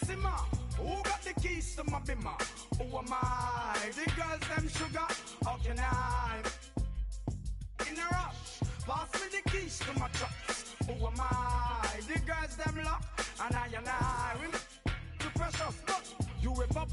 Simmer, who got the keys to my bimmer? Who am I? The girls them sugar. How can I? In a rush, pass me the keys to my trucks. Who am I? The girls them lock, and I. The precious, but you whip up.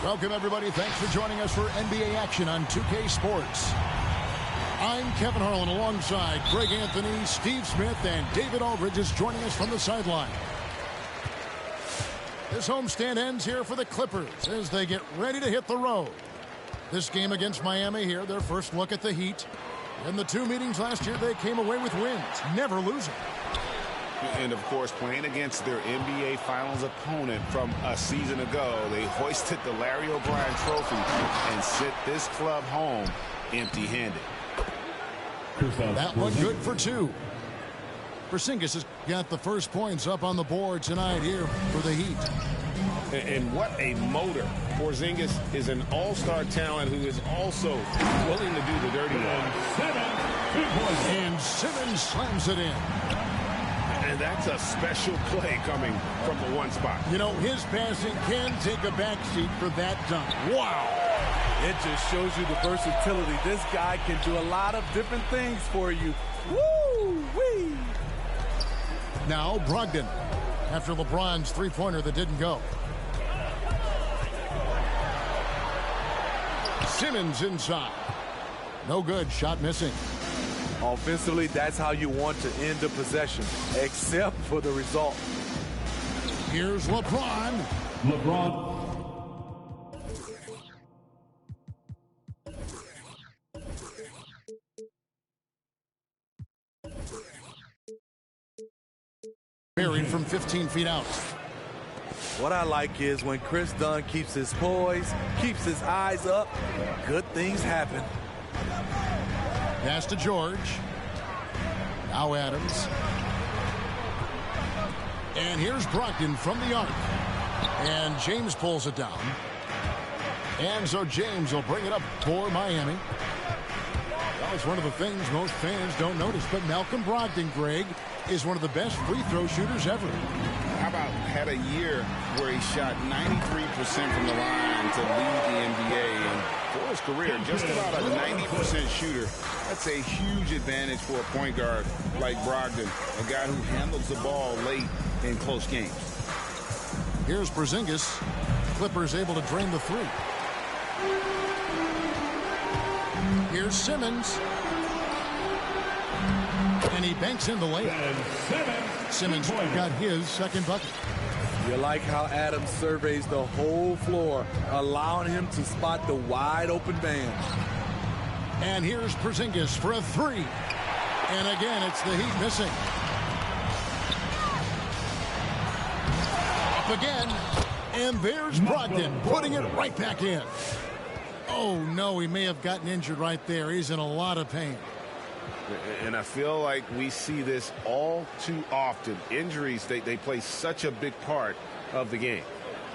Welcome, everybody. Thanks for joining us for NBA action on 2K Sports. I'm Kevin Harlan alongside Greg Anthony, Steve Smith, and David Aldridge is joining us from the sideline. This homestand ends here for the Clippers as they get ready to hit the road. This game against Miami here, their first look at the Heat. In the two meetings last year, they came away with wins, never losing. And, of course, playing against their NBA Finals opponent from a season ago, they hoisted the Larry O'Brien Trophy and sent this club home empty-handed. That one good for two. Porzingis has got the first points up on the board tonight here for the Heat. And what a motor. Porzingis is an all-star talent who is also willing to do the dirty work. And Simmons slams it in. And that's a special play coming from the one spot. You know, his passing can take a backseat for that dunk. Wow. It just shows you the versatility. This guy can do a lot of different things for you. Woo-wee! Now Brogdon, after LeBron's three-pointer that didn't go. Simmons inside. No good, shot missing. Offensively, that's how you want to end a possession, except for the result. Here's LeBron. Buried from 15 feet out. What I like is when Chris Dunn keeps his poise, keeps his eyes up, good things happen. Pass to George. Now Adams. And here's Brogdon from the arc. And James pulls it down. And so James will bring it up for Miami. That was one of the things most fans don't notice. But Malcolm Brogdon, Greg, is one of the best free throw shooters ever. How about had a year where he shot 93% from the line to lead the NBA, and for his career, just about a 90% shooter. That's a huge advantage for a point guard like Brogdon, a guy who handles the ball late in close games. Here's Porzingis. Clippers able to drain the three. Here's Simmons. And he banks in the layup. Simmons got his second bucket. You like how Adams surveys the whole floor, allowing him to spot the wide open man. And here's Porzingis for a three. And again, it's the Heat missing. Up again. And there's Brogdon putting it right back in. Oh, no, he may have gotten injured right there. He's in a lot of pain. And I feel like we see this all too often. Injuries, they play such a big part of the game.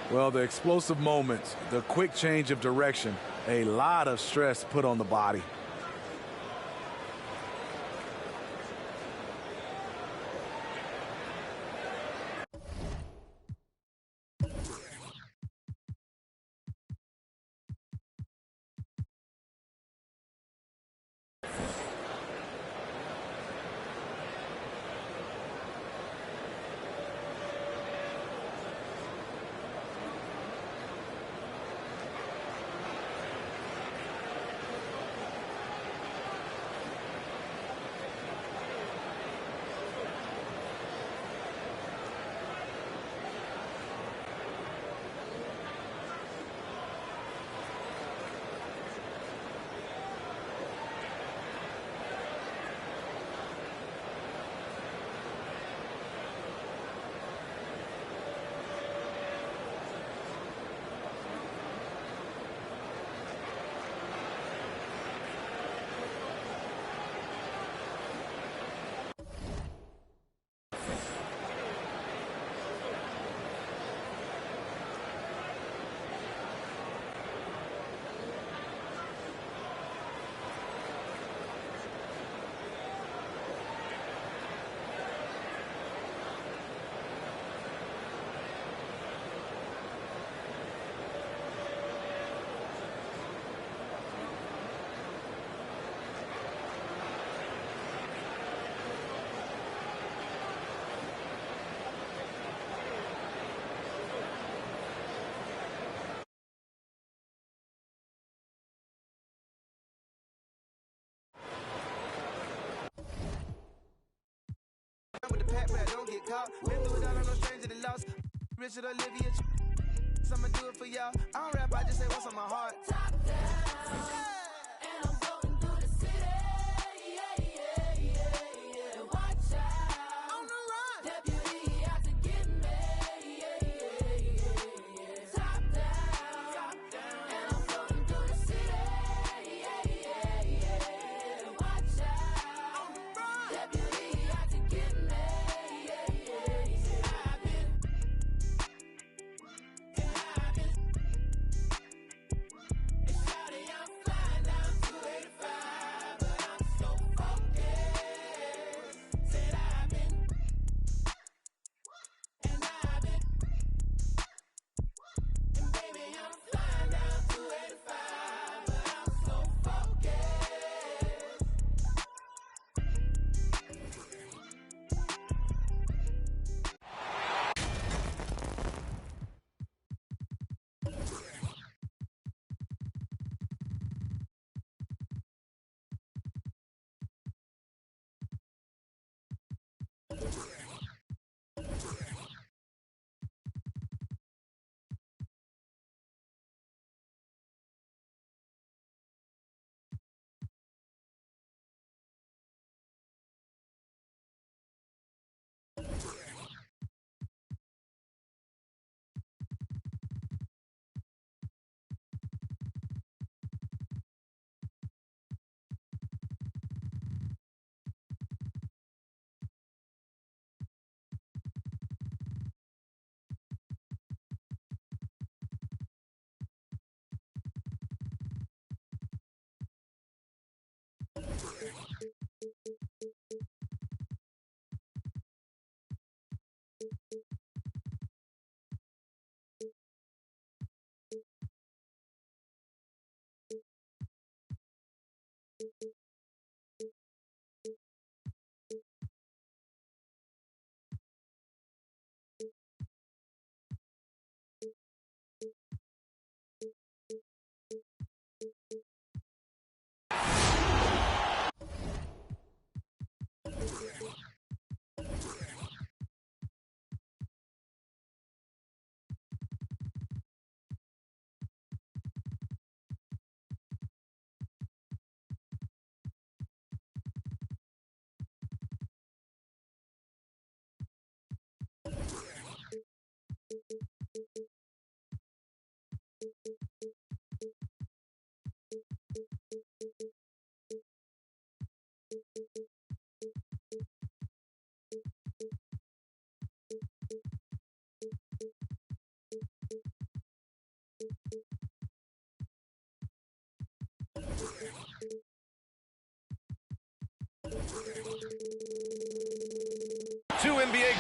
Well, the explosive moments, the quick change of direction, a lot of stress put on the body. With the pack, but I don't get caught. Been through it all, I'm no stranger to lost. Richard Olivia, I'ma do it for y'all. I don't rap, I just say what's on my heart. Top down, and I'm floating through the city. Yeah. Watch out, on the run. Deputy out to get me. Top down, and I'm floating through the city. Yeah. Watch out, on the run. Deputy out to get me.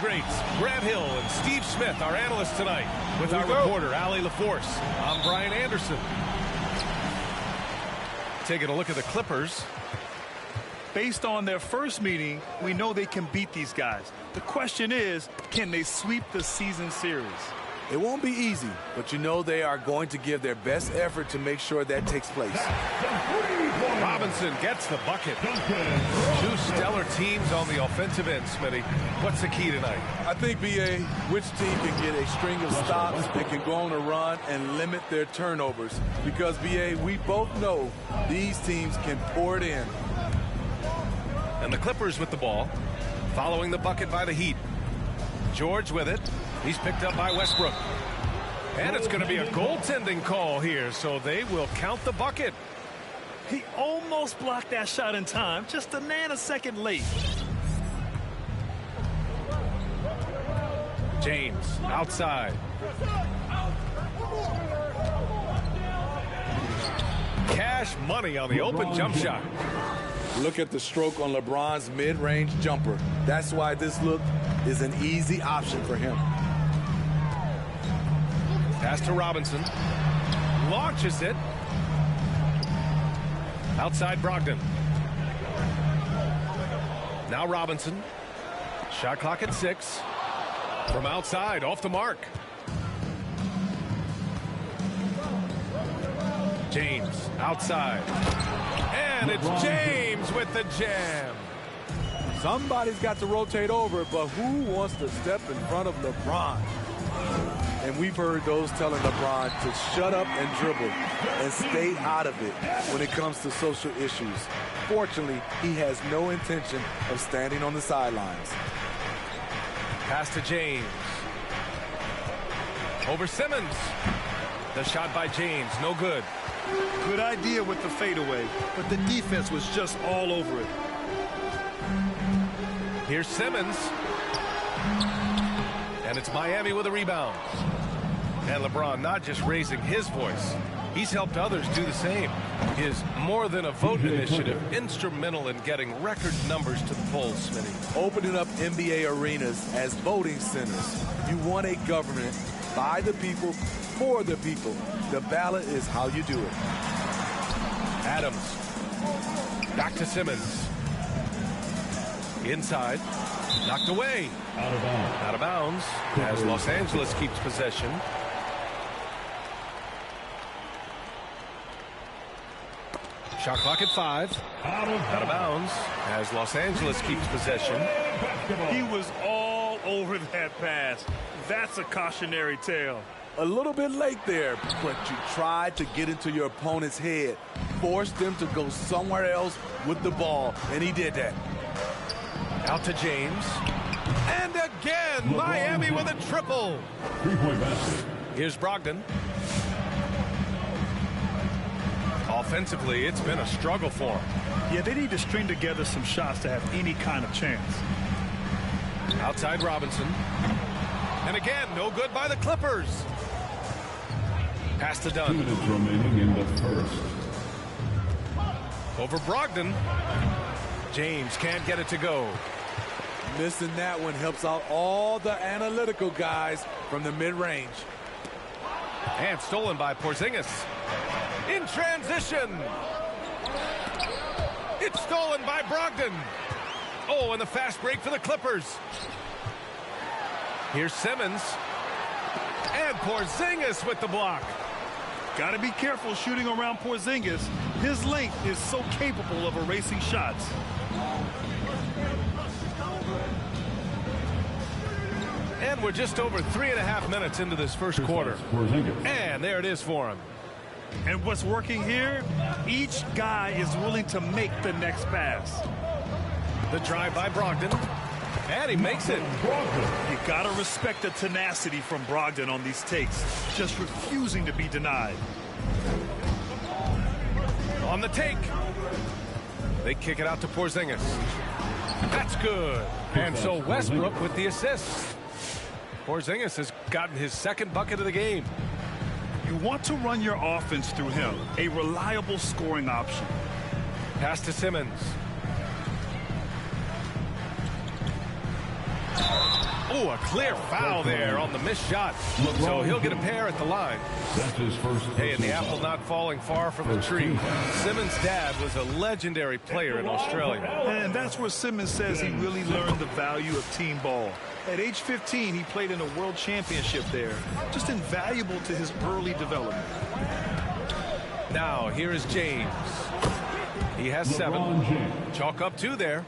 greats Grant Hill and Steve Smith, our analysts tonight, with our reporter, Allie LaForce. I'm Brian Anderson. Taking a look at the Clippers. Based on their first meeting, we know they can beat these guys. The question is, can they sweep the season series? It won't be easy, but you know they are going to give their best effort to make sure that takes place. Robinson gets the bucket. Two stellar teams on the offensive end, Smitty. What's the key tonight? I think, B.A., which team can get a string of stops and can go on a run and limit their turnovers. Because, B.A., we both know these teams can pour it in. And the Clippers with the ball, following the bucket by the Heat. George with it. He's picked up by Westbrook. And it's going to be a goaltending call here, so they will count the bucket. He almost blocked that shot in time, just a nanosecond late. James outside. Cash money on the open jump shot. Look at the stroke on LeBron's mid-range jumper. That's why this look is an easy option for him. Pass to Robinson. Launches it. Outside Brogdon. Now Robinson. Shot clock at 6. From outside, off the mark. James outside. And it's James with the jam. Somebody's got to rotate over, but who wants to step in front of LeBron? And we've heard those telling LeBron to shut up and dribble and stay out of it when it comes to social issues. Fortunately, he has no intention of standing on the sidelines. Pass to James. Over Simmons. The shot by James, no good. Good idea with the fadeaway, but the defense was just all over it. Here's Simmons. And it's Miami with a rebound. And LeBron not just raising his voice, he's helped others do the same. His More Than a Vote initiative, instrumental in getting record numbers to the polls, Smitty. Opening up NBA arenas as voting centers. You want a government by the people, for the people. The ballot is how you do it. Adams. Back to Simmons. Inside. Knocked away. Out of bounds. Out of bounds as Los Angeles keeps possession. Shot clock at 5. Out of bounds as Los Angeles keeps possession. He was all over that pass. That's a cautionary tale. A little bit late there, but you tried to get into your opponent's head. Forced them to go somewhere else with the ball, and he did that. Out to James. And again, Miami with a triple. 3-point basket. Here's Brogdon. Offensively, it's been a struggle for him. Yeah, they need to string together some shots to have any kind of chance. Outside Robinson. And again, no good by the Clippers. Pass to 2 Dunn. minutes remaining in the first. Over Brogdon. James can't get it to go. Missing that one helps out all the analytical guys from the mid-range. And stolen by Porzingis. In transition. It's stolen by Brogdon. Oh, and the fast break for the Clippers. Here's Simmons. And Porzingis with the block. Got to be careful shooting around Porzingis. His length is so capable of erasing shots. And we're just over 3.5 minutes into this first quarter. And there it is for him. And what's working here? Each guy is willing to make the next pass. The drive by Brogdon. And he makes it. You got to respect the tenacity from Brogdon on these takes. Just refusing to be denied. On the take. They kick it out to Porzingis. That's good. And so Westbrook with the assist. Porzingis has gotten his second bucket of the game. You want to run your offense through him. A reliable scoring option. Pass to Simmons. Oh, a clear foul there on the missed shot. So he'll get a pair at the line. That's his first. Hey, and the apple not falling far from the tree. Simmons' dad was a legendary player in Australia. And that's where Simmons says he really learned the value of team ball. At age 15, he played in a world championship there. Just invaluable to his early development. Now, here is James. He has 7. Chalk up 2 there.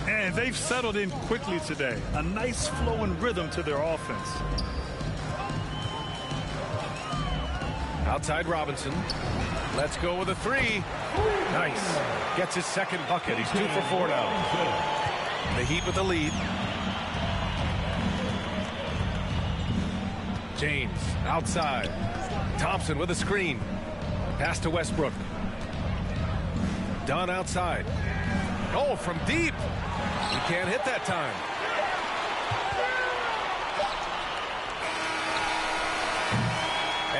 And they've settled in quickly today. A nice flow and rhythm to their offense. Outside Robinson. Let's go with a 3. Nice. Gets his second bucket. He's 2 for 4 now. The Heat with the lead. James outside. Thompson with a screen. Pass to Westbrook. Dunn outside. Oh, from deep. He can't hit that time.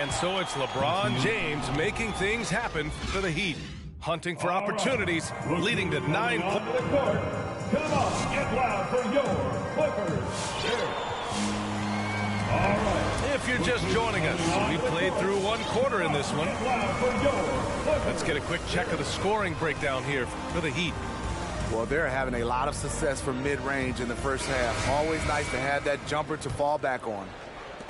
And so it's LeBron James making things happen for the Heat. Hunting for opportunities, leading to 9 points. Come on, get loud for your Clippers. All right. If you're just joining us, we played through 1 quarter in this one. Let's get a quick check of the scoring breakdown here for the Heat. Well, they're having a lot of success from mid-range in the first half. Always nice to have that jumper to fall back on.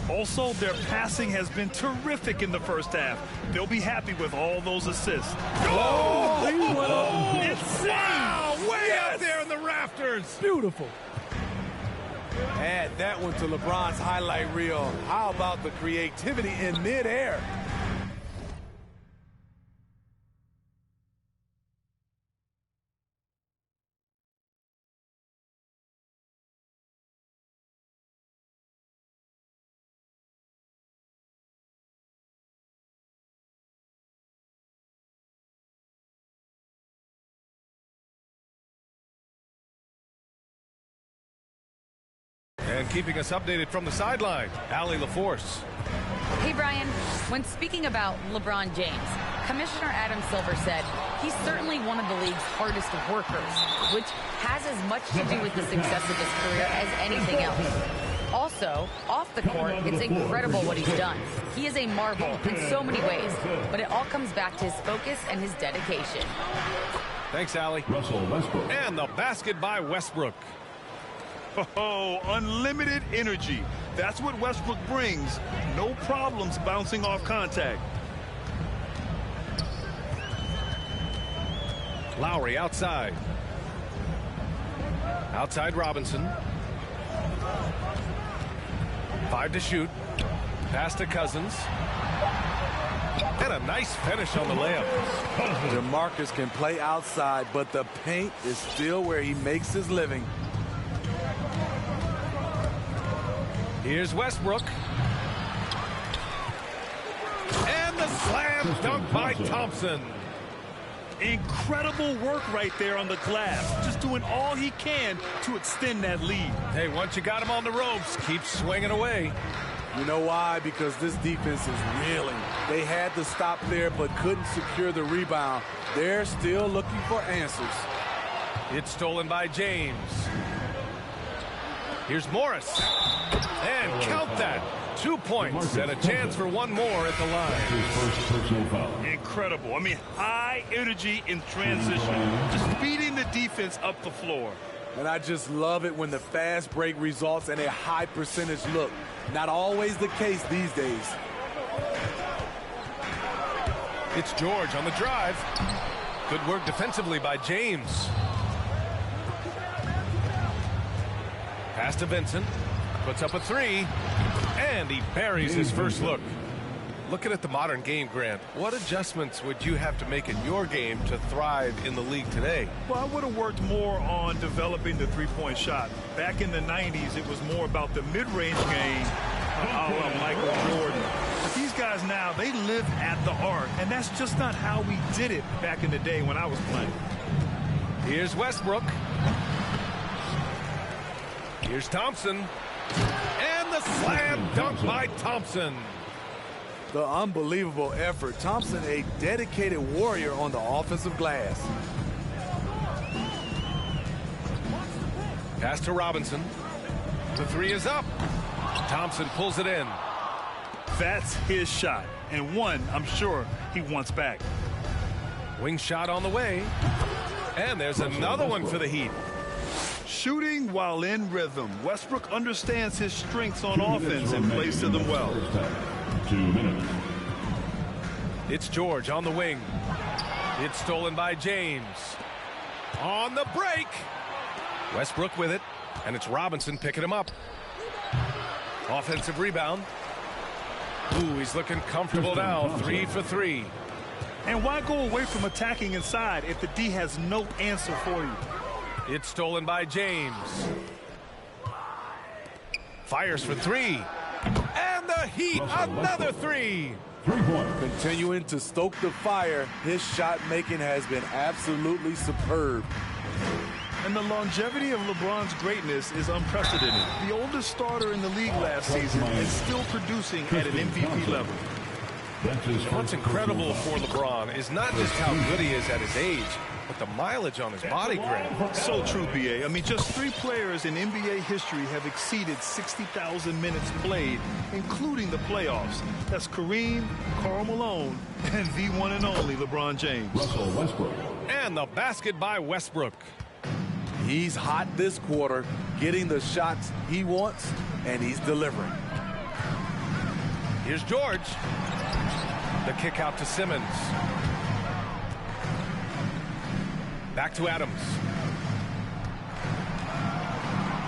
Also, their passing has been terrific in the first half. They'll be happy with all those assists. Oh, he went up. Insane! Wow, way up there in the rafters. Beautiful. Add that one to LeBron's highlight reel. How about the creativity in midair? And keeping us updated from the sideline, Allie LaForce. Hey, Brian. When speaking about LeBron James, Commissioner Adam Silver said he's certainly one of the league's hardest workers, which has as much to do with the success of his career as anything else. Also, off the court, it's incredible what he's done. He is a marvel in so many ways, but it all comes back to his focus and his dedication. Thanks, Allie. Russell Westbrook. And the basket by Westbrook. Oh, unlimited energy. That's what Westbrook brings. No problems bouncing off contact. Lowry outside. Outside Robinson. 5 to shoot. Pass to Cousins. And a nice finish on the layup. DeMarcus can play outside, but the paint is still where he makes his living. Here's Westbrook. And the slam dunk by Thompson. Incredible work right there on the glass. Just doing all he can to extend that lead. Hey, once you got him on the ropes, keep swinging away. You know why? Because this defense is reeling. They had to stop there but couldn't secure the rebound. They're still looking for answers. It's stolen by James. Here's Morris. And count that. 2 points and a chance for 1 more at the line. His first personal foul. Incredible. I mean, high energy in transition. Just feeding the defense up the floor. And I just love it when the fast break results in a high percentage look. Not always the case these days. It's George on the drive. Good work defensively by James. Pass to Vincent. Puts up a 3. And he buries his first look. Looking at the modern game, Grant, what adjustments would you have to make in your game to thrive in the league today? Well, I would have worked more on developing the three-point shot. Back in the 90s, it was more about the mid-range game, Michael Jordan. But these guys now, they live at the arc, and that's just not how we did it back in the day when I was playing. Here's Westbrook. Here's Thompson. And the slam dunk by Thompson. The unbelievable effort. Thompson, a dedicated warrior on the offensive glass. Pass to Robinson. The three is up. Thompson pulls it in. That's his shot, and one I'm sure he wants back. Wing shot on the way. And there's another one for the Heat. Shooting while in rhythm. Westbrook understands his strengths on offense and plays to them well. 2 minutes. It's George on the wing. It's stolen by James. On the break. Westbrook with it, and it's Robinson picking him up. Offensive rebound. Ooh, he's looking comfortable now. 3 for 3. And why go away from attacking inside if the D has no answer for you? It's stolen by James. Fires for 3. And the Heat, another 3. 3-point. Continuing to stoke the fire, his shot making has been absolutely superb. And the longevity of LeBron's greatness is unprecedented. The oldest starter in the league last season is still producing at an MVP level. What's incredible for LeBron is not just how good he is at his age, but the mileage on his body grade. So true, B.A. I mean, just 3 players in NBA history have exceeded 60,000 minutes played, including the playoffs. That's Kareem, Karl Malone, and the one and only LeBron James. Russell Westbrook. And the basket by Westbrook. He's hot this quarter, getting the shots he wants, and he's delivering. Here's George. The kick out to Simmons. Back to Adams.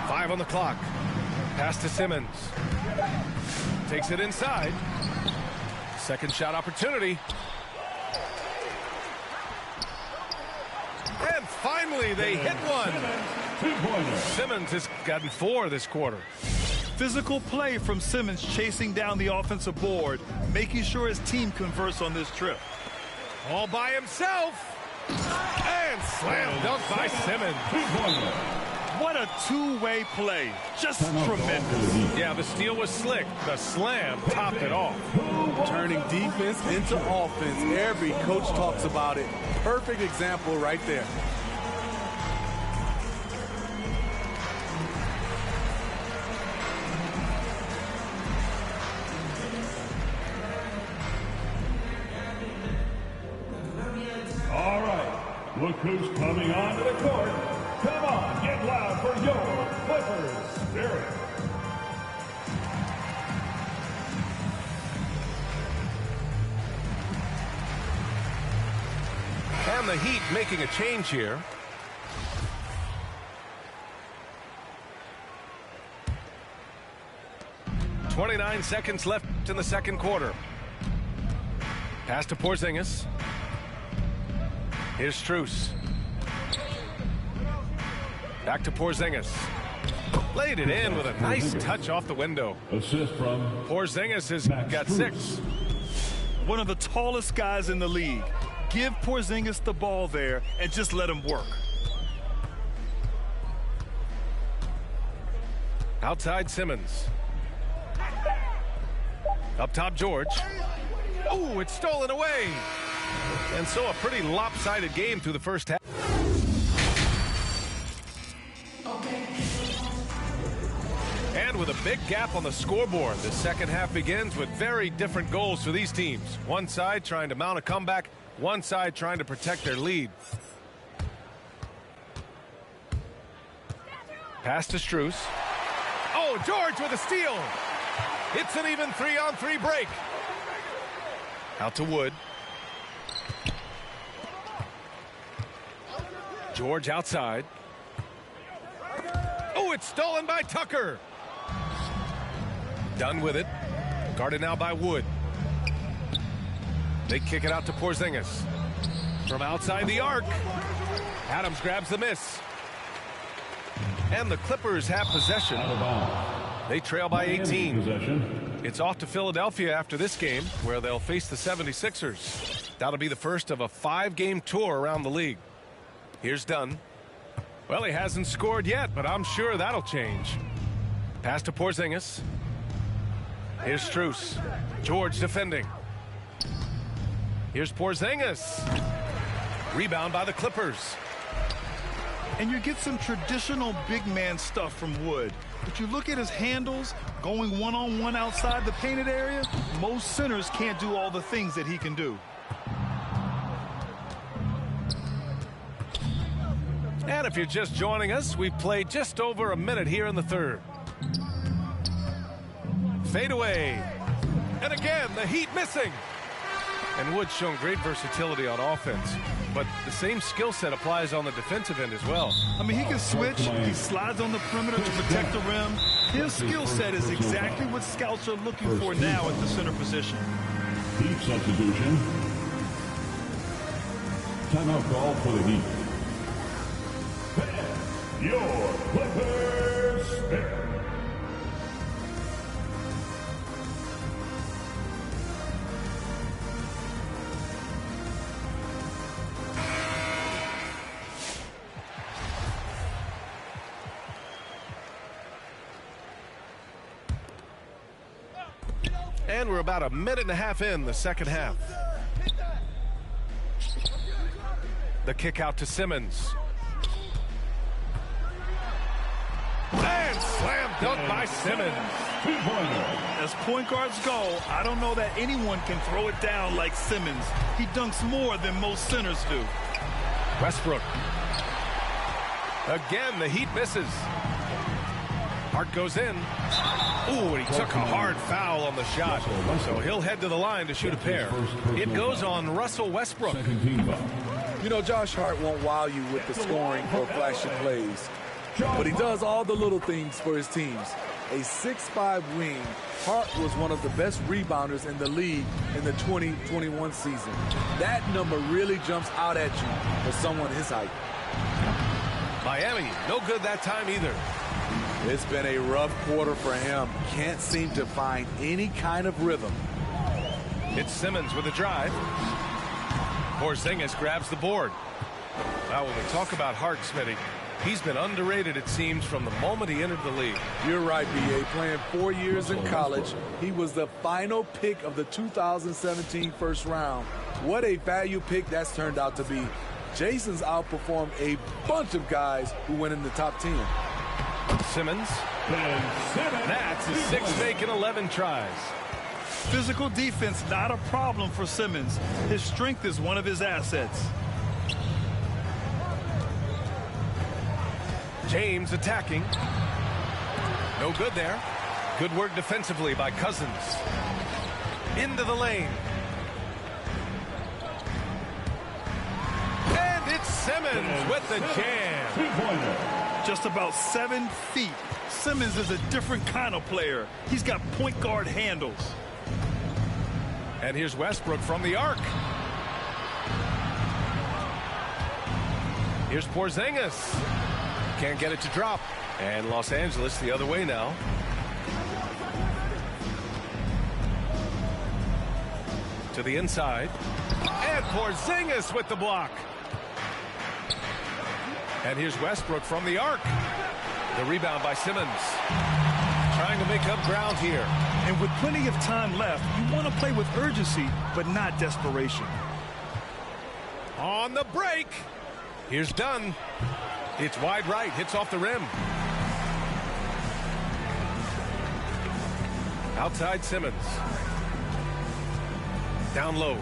5 on the clock. Pass to Simmons. Takes it inside. Second shot opportunity. And finally they hit one. Simmons has gotten 4 this quarter. Physical play from Simmons chasing down the offensive board, making sure his team converts on this trip. All by himself. And slam dunk by Simmons. What a two-way play. Just tremendous. Yeah, the steal was slick. The slam topped it off. Turning defense into offense. Every coach talks about it. Perfect example right there. All right. Look who's coming onto the court. Come on, get loud for your Clippers Spirit. And the Heat making a change here. .29 seconds left in the second quarter. Pass to Porzingis. Here's Strus. Back to Porzingis. Laid it in with a nice touch off the window. Assist from Porzingis has got 6. One of the tallest guys in the league. Give Porzingis the ball there and just let him work. Outside Simmons. Up top George. Oh, it's stolen away. And so a pretty lopsided game through the first half. And with a big gap on the scoreboard, the second half begins with very different goals for these teams. One side trying to mount a comeback, one side trying to protect their lead. Pass to Strus. Oh, George with a steal. It's an even 3-on-3 break. Out to Wood. George outside. Oh, it's stolen by Tucker. Done with it. Guarded now by Wood. They kick it out to Porzingis. From outside the arc. Adams grabs the miss. And the Clippers have possession. They trail by 18. It's off to Philadelphia after this game, where they'll face the 76ers. That'll be the first of a 5-game tour around the league. Here's Dunn. Well, he hasn't scored yet, but I'm sure that'll change. Pass to Porzingis. Here's Strus. George defending. Here's Porzingis. Rebound by the Clippers. And you get some traditional big man stuff from Wood. But you look at his handles, going one-on-one outside the painted area, most centers can't do all the things that he can do. And if you're just joining us, we've played just over a minute here in the third. Fade away. And again, the Heat missing. And Wood's shown great versatility on offense, but the same skill set applies on the defensive end as well. I mean, he can switch. He slides on the perimeter to protect the rim. His skill set is exactly what scouts are looking for now at the center position. Heat substitution. Timeout call for the Heat. Your Clippers spare. And we're about a minute and a half in the second half. The kick out to Simmons. And slam dunk by Simmons. As point guards go, I don't know that anyone can throw it down like Simmons. He dunks more than most centers do. Westbrook. Again, the Heat misses. Hart goes in. Ooh, and he took a hard foul on the shot. So he'll head to the line to shoot a pair. It goes on Russell Westbrook. You know, Josh Hart won't wow you with the scoring or flashy plays, but he does all the little things for his teams. A 6'5" wing, Hart was one of the best rebounders in the league in the 2021 season. That number really jumps out at you for someone his height. Miami, no good that time either. It's been a rough quarter for him. Can't seem to find any kind of rhythm. It's Simmons with a drive. Porzingis grabs the board. Now, when we talk about Hart, Smitty, he's been underrated, it seems, from the moment he entered the league. You're right, B.A. Playing 4 years in college, he was the final pick of the 2017 first round. What a value pick that's turned out to be. Jason's outperformed a bunch of guys who went in the top 10. Simmons. That's his 6th make in 11 tries. Physical defense, not a problem for Simmons. His strength is one of his assets. James attacking. No good there. Good work defensively by Cousins. Into the lane. And it's Simmons with the jam. Just about 7 feet. Simmons is a different kind of player. He's got point guard handles. And here's Westbrook from the arc. Here's Porzingis. Can't get it to drop. And Los Angeles the other way now. To the inside. And Porzingis with the block. And here's Westbrook from the arc. The rebound by Simmons. Trying to make up ground here. And with plenty of time left, you want to play with urgency, but not desperation. On the break. Here's Dunn. It's wide right. Hits off the rim. Outside Simmons. Down low.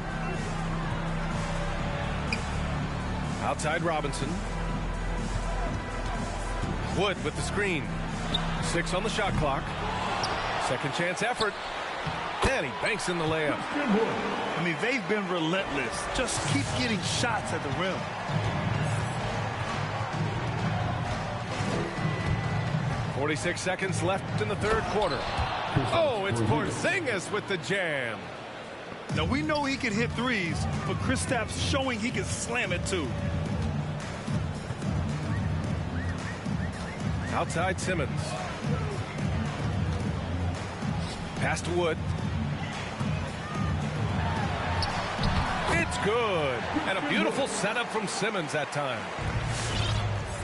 Outside Robinson. Wood with the screen. 6 on the shot clock. Second chance effort. And he banks in the layup. I mean, they've been relentless. Just keep getting shots at the rim. .46 seconds left in the third quarter. Oh, it's Porzingis with the jam. Now, we know he can hit threes, but Kristaps showing he can slam it too. Outside Simmons. Pass to Wood. It's good. And a beautiful setup from Simmons that time.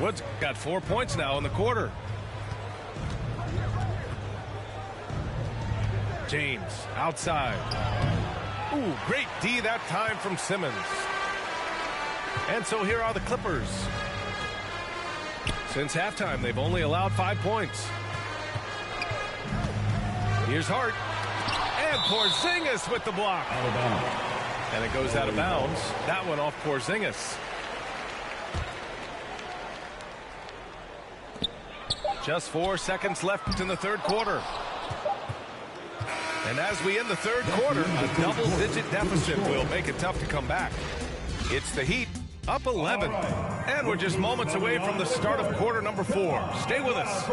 Wood's got 4 points now in the quarter. James outside. Ooh, great D that time from Simmons. And so here are the Clippers. Since halftime, they've only allowed 5 points. Here's Hart. And Porzingis with the block. And it goes out of bounds. That one off Porzingis. Just 4 seconds left in the third quarter. And as we end the third quarter, a double-digit deficit will make it tough to come back. It's the Heat up 11. And we're just moments away from the start of quarter number 4. Stay with us.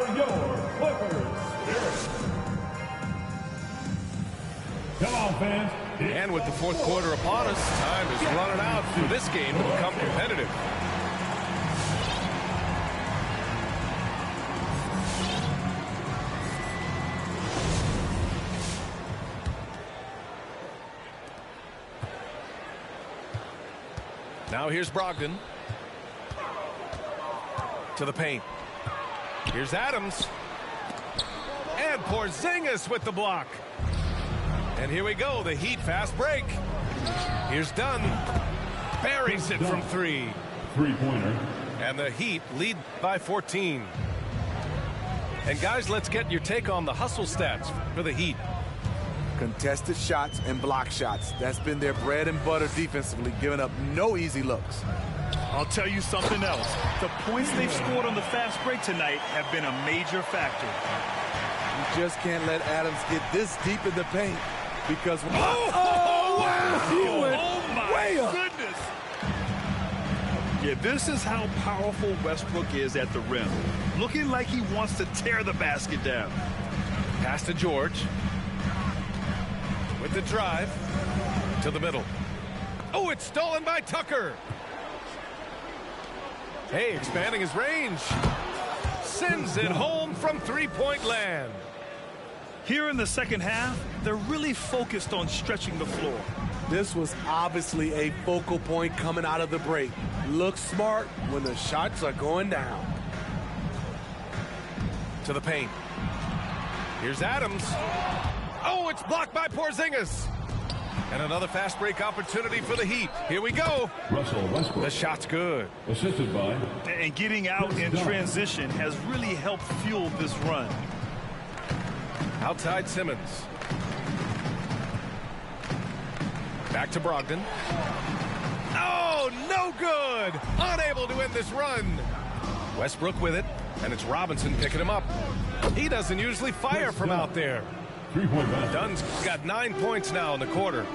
Come on, fans. And with the fourth quarter upon us, time is running out for this game to become competitive. Now here's Brogdon. To the paint. Here's Adams. And Porzingis with the block. And here we go, the Heat fast break. Here's Dunn. Buries it from 3. Three-pointer. And the Heat lead by 14. And guys, let's get your take on the hustle stats for the Heat. Contested shots and block shots. That's been their bread and butter defensively, giving up no easy looks. I'll tell you something else. The points they've scored on the fast break tonight have been a major factor. You just can't let Adams get this deep in the paint because... Oh, wow! He went my way up. Goodness! Yeah, this is how powerful Westbrook is at the rim. Looking like he wants to tear the basket down. Pass to George. With the drive to the middle. Oh, it's stolen by Tucker. Hey, expanding his range. Sends it home from three-point land. Here in the second half, they're really focused on stretching the floor. This was obviously a focal point coming out of the break. Look smart when the shots are going down. To the paint. Here's Adams. Oh, it's blocked by Porzingis. And another fast break opportunity for the Heat. Here we go. Russell Westbrook. The shot's good. Assisted by. And getting out in transition has really helped fuel this run. Outside Simmons. Back to Brogdon. Oh, no good. Unable to win this run. Westbrook with it, and it's Robinson picking him up. He doesn't usually fire from out there. Three-point basket. Dunn's got 9 points now in the quarter.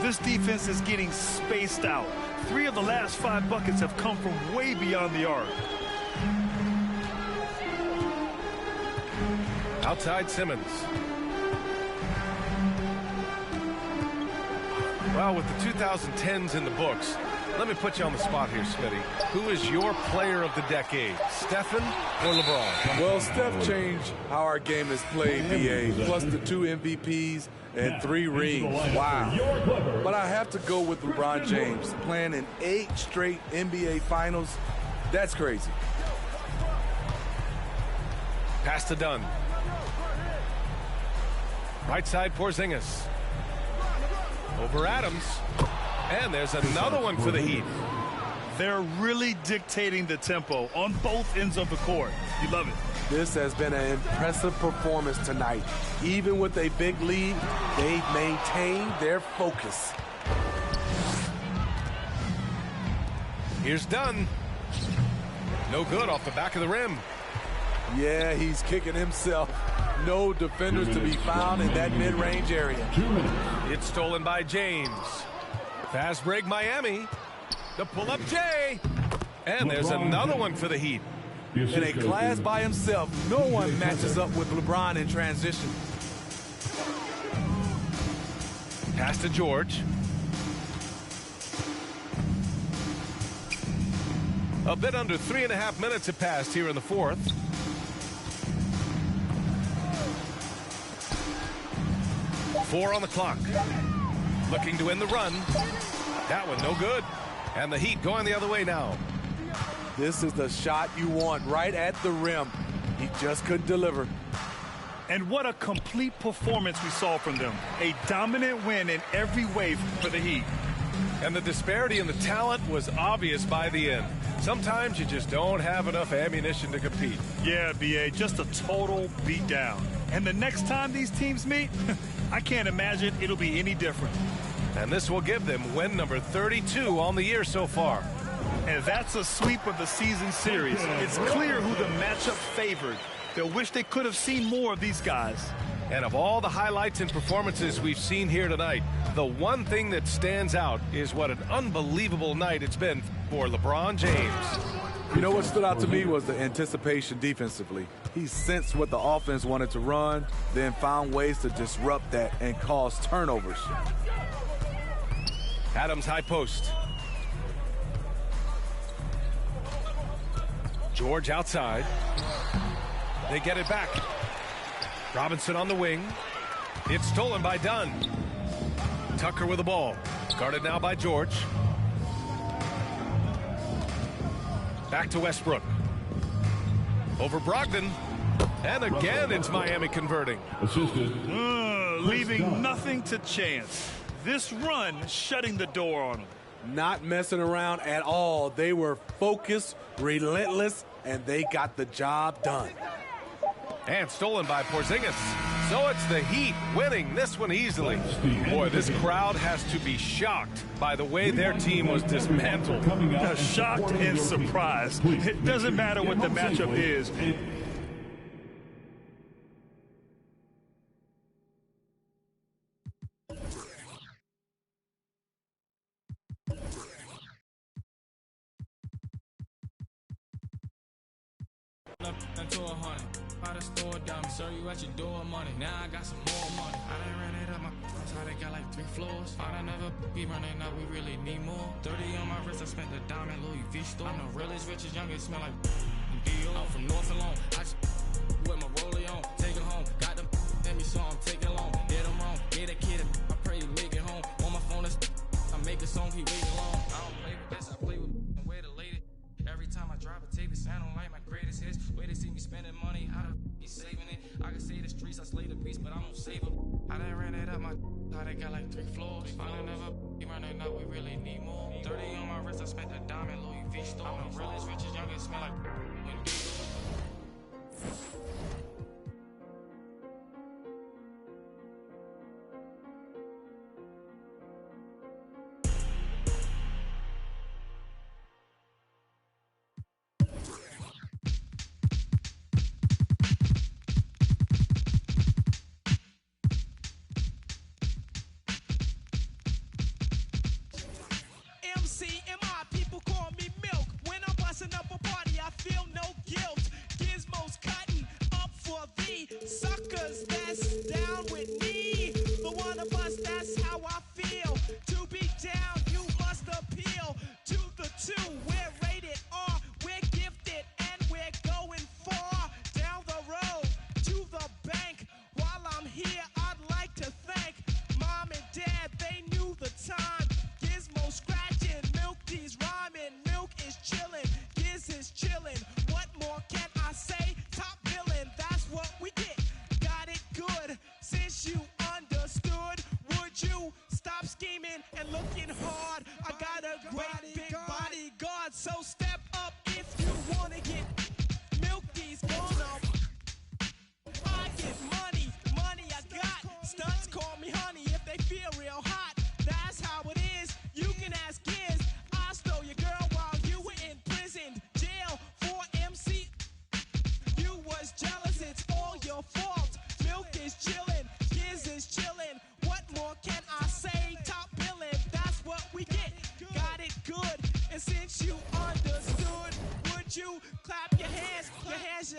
This defense is getting spaced out. 3 of the last 5 buckets have come from way beyond the arc. Outside Simmons. Well, with the 2010s in the books, let me put you on the spot here, Smitty. Who is your player of the decade, Stephen or LeBron? Well, Steph changed how our game is played, BA, plus the 2 MVPs and 3 rings. Wow. But I have to go with LeBron James, playing in 8 straight NBA Finals. That's crazy. Pass to Dunn. Right side, Porzingis. Over Adams. And there's another one for the Heat. They're really dictating the tempo on both ends of the court. You love it. This has been an impressive performance tonight. Even with a big lead, they've maintained their focus. Here's Dunn. No good off the back of the rim. Yeah, he's kicking himself. No defenders to be found in that mid-range area. 2 minutes. It's stolen by James. Fast break Miami. The pull-up Jay. And there's another one for the Heat. In a class by himself, no one matches up with LeBron in transition. Pass to George. A bit under 3.5 minutes have passed here in the fourth. Four on the clock. Looking to win the run. That one no good. And the Heat going the other way now. This is the shot you want right at the rim. He just couldn't deliver. And what a complete performance we saw from them. A dominant win in every way for the Heat. And the disparity in the talent was obvious by the end. Sometimes you just don't have enough ammunition to compete. Yeah, B.A., just a total beatdown. And the next time these teams meet, I can't imagine it'll be any different. And this will give them win number 32 on the year so far. And that's a sweep of the season series. It's clear who the matchup favored. They'll wish they could have seen more of these guys. And of all the highlights and performances we've seen here tonight, the one thing that stands out is what an unbelievable night it's been for LeBron James. You know what stood out to me was the anticipation defensively. He sensed what the offense wanted to run, then found ways to disrupt that and cause turnovers. Adams high post. George outside. They get it back. Robinson on the wing. It's stolen by Dunn. Tucker with the ball. Guarded now by George. Back to Westbrook. Over Brogdon. And again it's Miami converting. Leaving nothing to chance. This run shutting the door on them. Not messing around at all. They were focused, relentless, and they got the job done. And stolen by Porzingis. So it's the Heat winning this one easily. Boy, this crowd has to be shocked by the way their team was dismantled. Shocked and surprised. It doesn't matter what the matchup is. Into 100. By the store dummy, serve you at your door money. Now I got some more money. I done ran it up my that's how they got like 3 floors. I done never be running up, we really need more. 30 on my wrist, I spent the diamond Louis V store. I'm the realest, richest, youngest, smell like Dior. I'm from North Alone, I just with my rollie on. Take it home, got them in me, so I'm taking long. Hit them wrong, get a kid, I pray you make it home. On my phone, I make a song, he waiting long. I don't play with this, I play with and wait a lady. Every time I drive a tape, it sound like my greatest hits. Way to see me spending money, I don't be saving it. I can say the streets, I slay the beast, but I don't save them. I done ran it up my how they got like 3 floors. I done never be running up, we really need more. 30 on my wrist, I spent the diamond Louis V store. I'm the realest, richest, youngest, smell like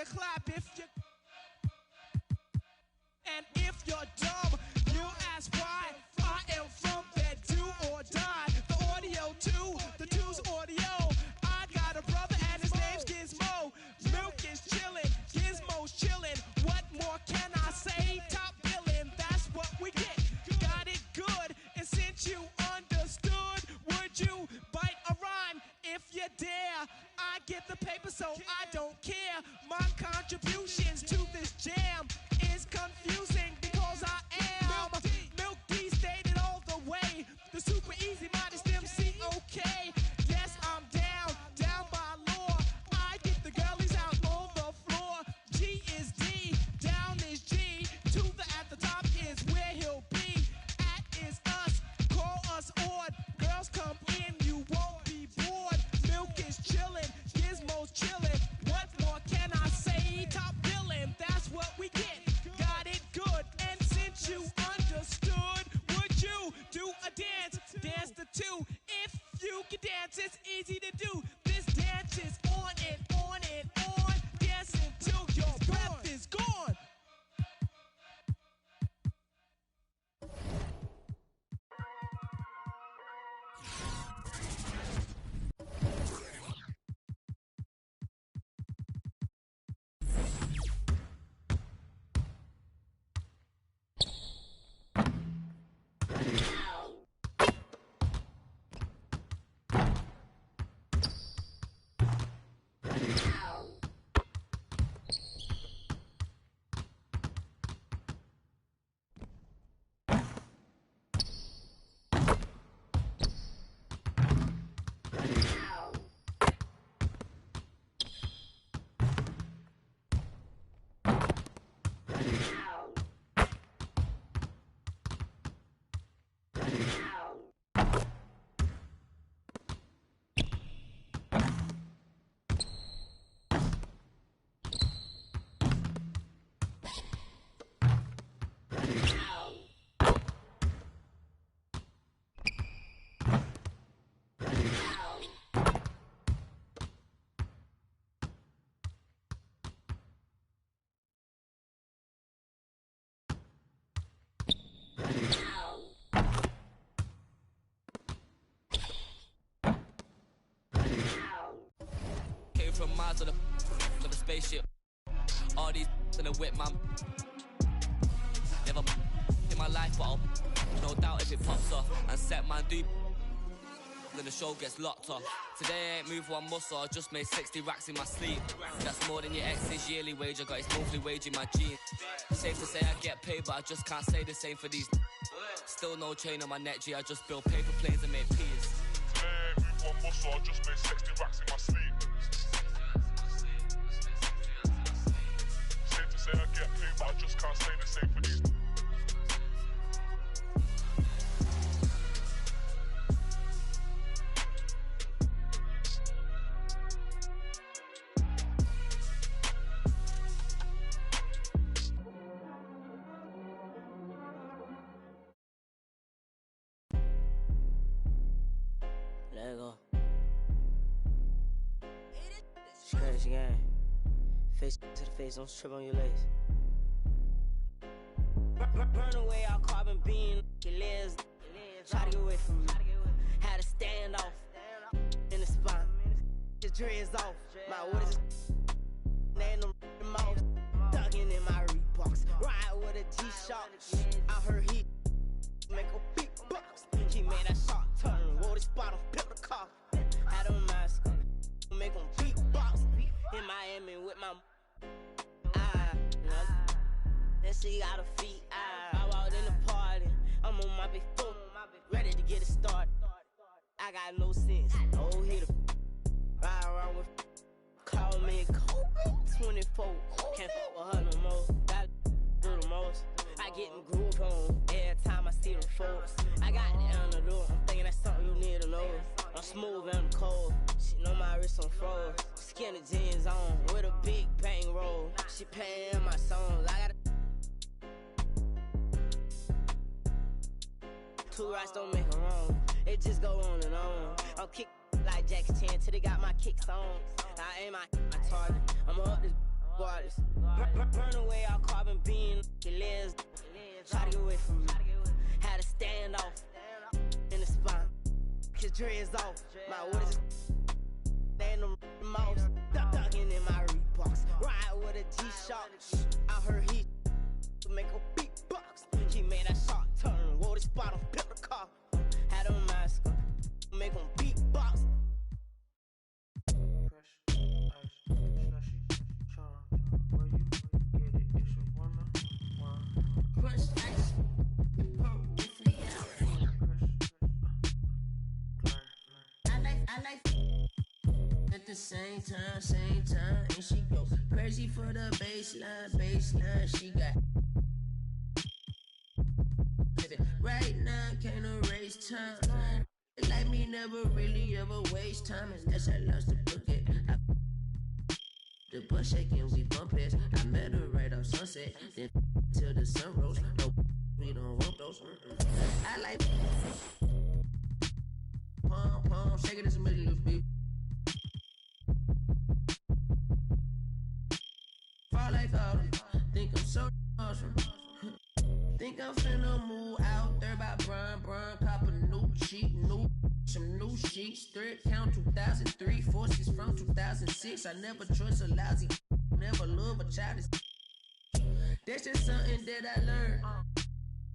clap if you and if you're dumb, you ask why. I am from that do or die. The audio too, the two's audio. I got a brother and his name's Gizmo. Milk is chillin', Gizmo's chillin'. What more can I say? Top billin', that's what we get. Got it good, and since you understood, would you bite a rhyme if you dare? I get the paper, so I don't care. My contributions to this jam is confusing because I am Milk D stated all the way. The super easy minded. can dance, it's easy to do. This dance is on and on and on. Dance until your breath is gone. From Mars to the spaceship. All these in the whip, man. Never in my life, but I'll no doubt if it pops off and set man deep. Then the show gets locked off. Today I ain't moved one muscle, I just made 60 racks in my sleep. That's more than your ex's yearly wage, I got his monthly wage in my jeans. Safe to say I get paid, but I just can't say the same for these. Still no chain on my neck, G, I just build paper planes and make peas. Today I ain't moved one muscle, I just made 60 racks in my sleep. Say I get paid, but I just can't say the same for these. Let go. It's crazy game. Face to the face, don't trip on your legs. Burn away our carbon beam, your legs. Try to get away from me. Had to stand off in the spine. Your dreads off. My what is it? The mouth. Ducking in my Reeboks. Ride with a G-Shock. I heard he make a beatbox. He made that shot turn. Wore this bottle, pimp the car. Had a mask. Make him beatbox. In Miami with my then she got her feet out. I walked in the party. I'm on my big foot, ready to get it started. I got no sense. Oh, hit a ride around with. Call me Kobe 24. Can't fuck with her no more. Got do the most. I get in groove on every time I see them folks. I got the antidote. I'm thinking that's something you need to know. I'm smooth and I'm cold. She know my wrist on froze. Skinny jeans on with a big bang roll. She paying my songs. I got two rights don't make a wrong. It just go on and on. I'm kick like Jackie Chan till they got my kicks on. I aim my target. I'm up this waters. Burn away our carbon beam. Your legs. Try to get away from me. Had to stand off in the spine. His dreads off. My what is it? And the mouse. Ducking in my Reeboks. Ride with a G-Shock. I heard he make a beatbox. He made that shot turn. Wore this bottle, pimp the car. Had a mask. Make him beatbox. At the same time, and she go crazy for the baseline, she got right now, can't erase time. Like me, never really ever waste time, and that's how I lost the bucket. The butt shaking, we bump it. I met her right off Sunset, then till the sun rose. No, we don't want those. I like pom pom, shake it as a middle of beat. Fall like autumn, think I'm so awesome. Think I'm finna move out there by Brian, cop a new cheap, some new sheets, thread count 2003, forces from 2006. I never trust a lousy, never love a child. That's just something that I learned.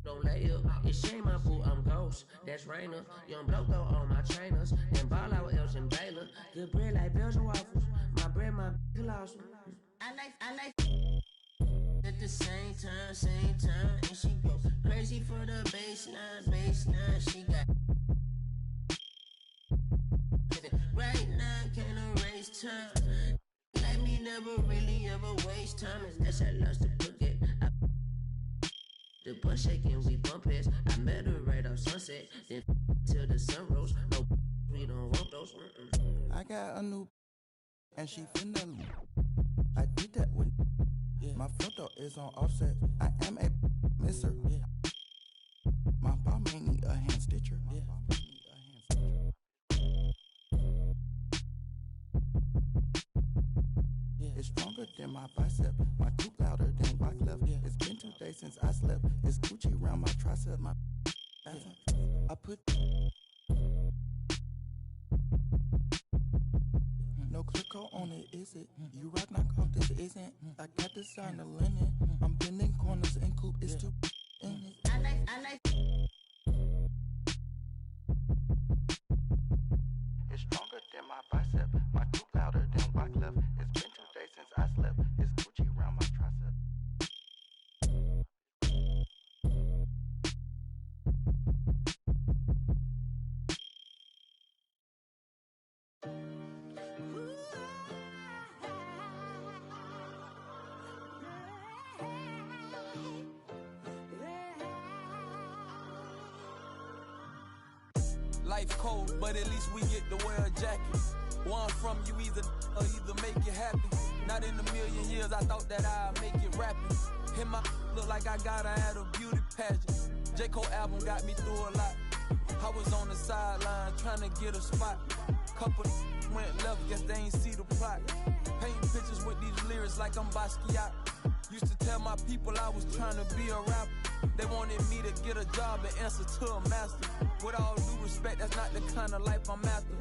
Don't lay up, it's shame my boo, I'm ghost. That's Rainer, young bloke throw on my trainers. Then ball out with Elgin Baylor. Good bread like Belgian waffles. My bread, my colossal. I like. At the same time, and she go crazy for the baseline. She got right now, can't erase time. Like me, never really ever waste time. Unless I lost the bucket. The butt shaking, we bump heads. I met her right off Sunset, then till the sun rose. No, we don't want those. I got a new, and she finna. I did that with. My photo is on offset. I am a misser. My mom may need a hand stitcher. It's stronger than my bicep. My tooth louder than Wyclef. It's been 2 days since I slept. It's Gucci around my tricep. My I put no click on it, is it? You rock knock off, this isn't. I got the sign of linen. I'm bending corners and coupe. It's too in it. I like. It's stronger than my bicep. My tooth louder than Wyclef. It's been 2 days since I slept. It's Gucci around my tricep. Life cold, but at least we get to wear a jacket. One from you either make it happen. Not in a million years I thought that I'd make it rapping. Hit my look like I got her at a beauty pageant. J. Cole album got me through a lot. I was on the sideline trying to get a spot. Couple went left, guess they ain't see the plot. Painting pictures with these lyrics like I'm Basquiat. Used to tell my people I was trying to be a rapper. They wanted me to get a job and answer to a master. With all due respect, that's not the kind of life I'm after.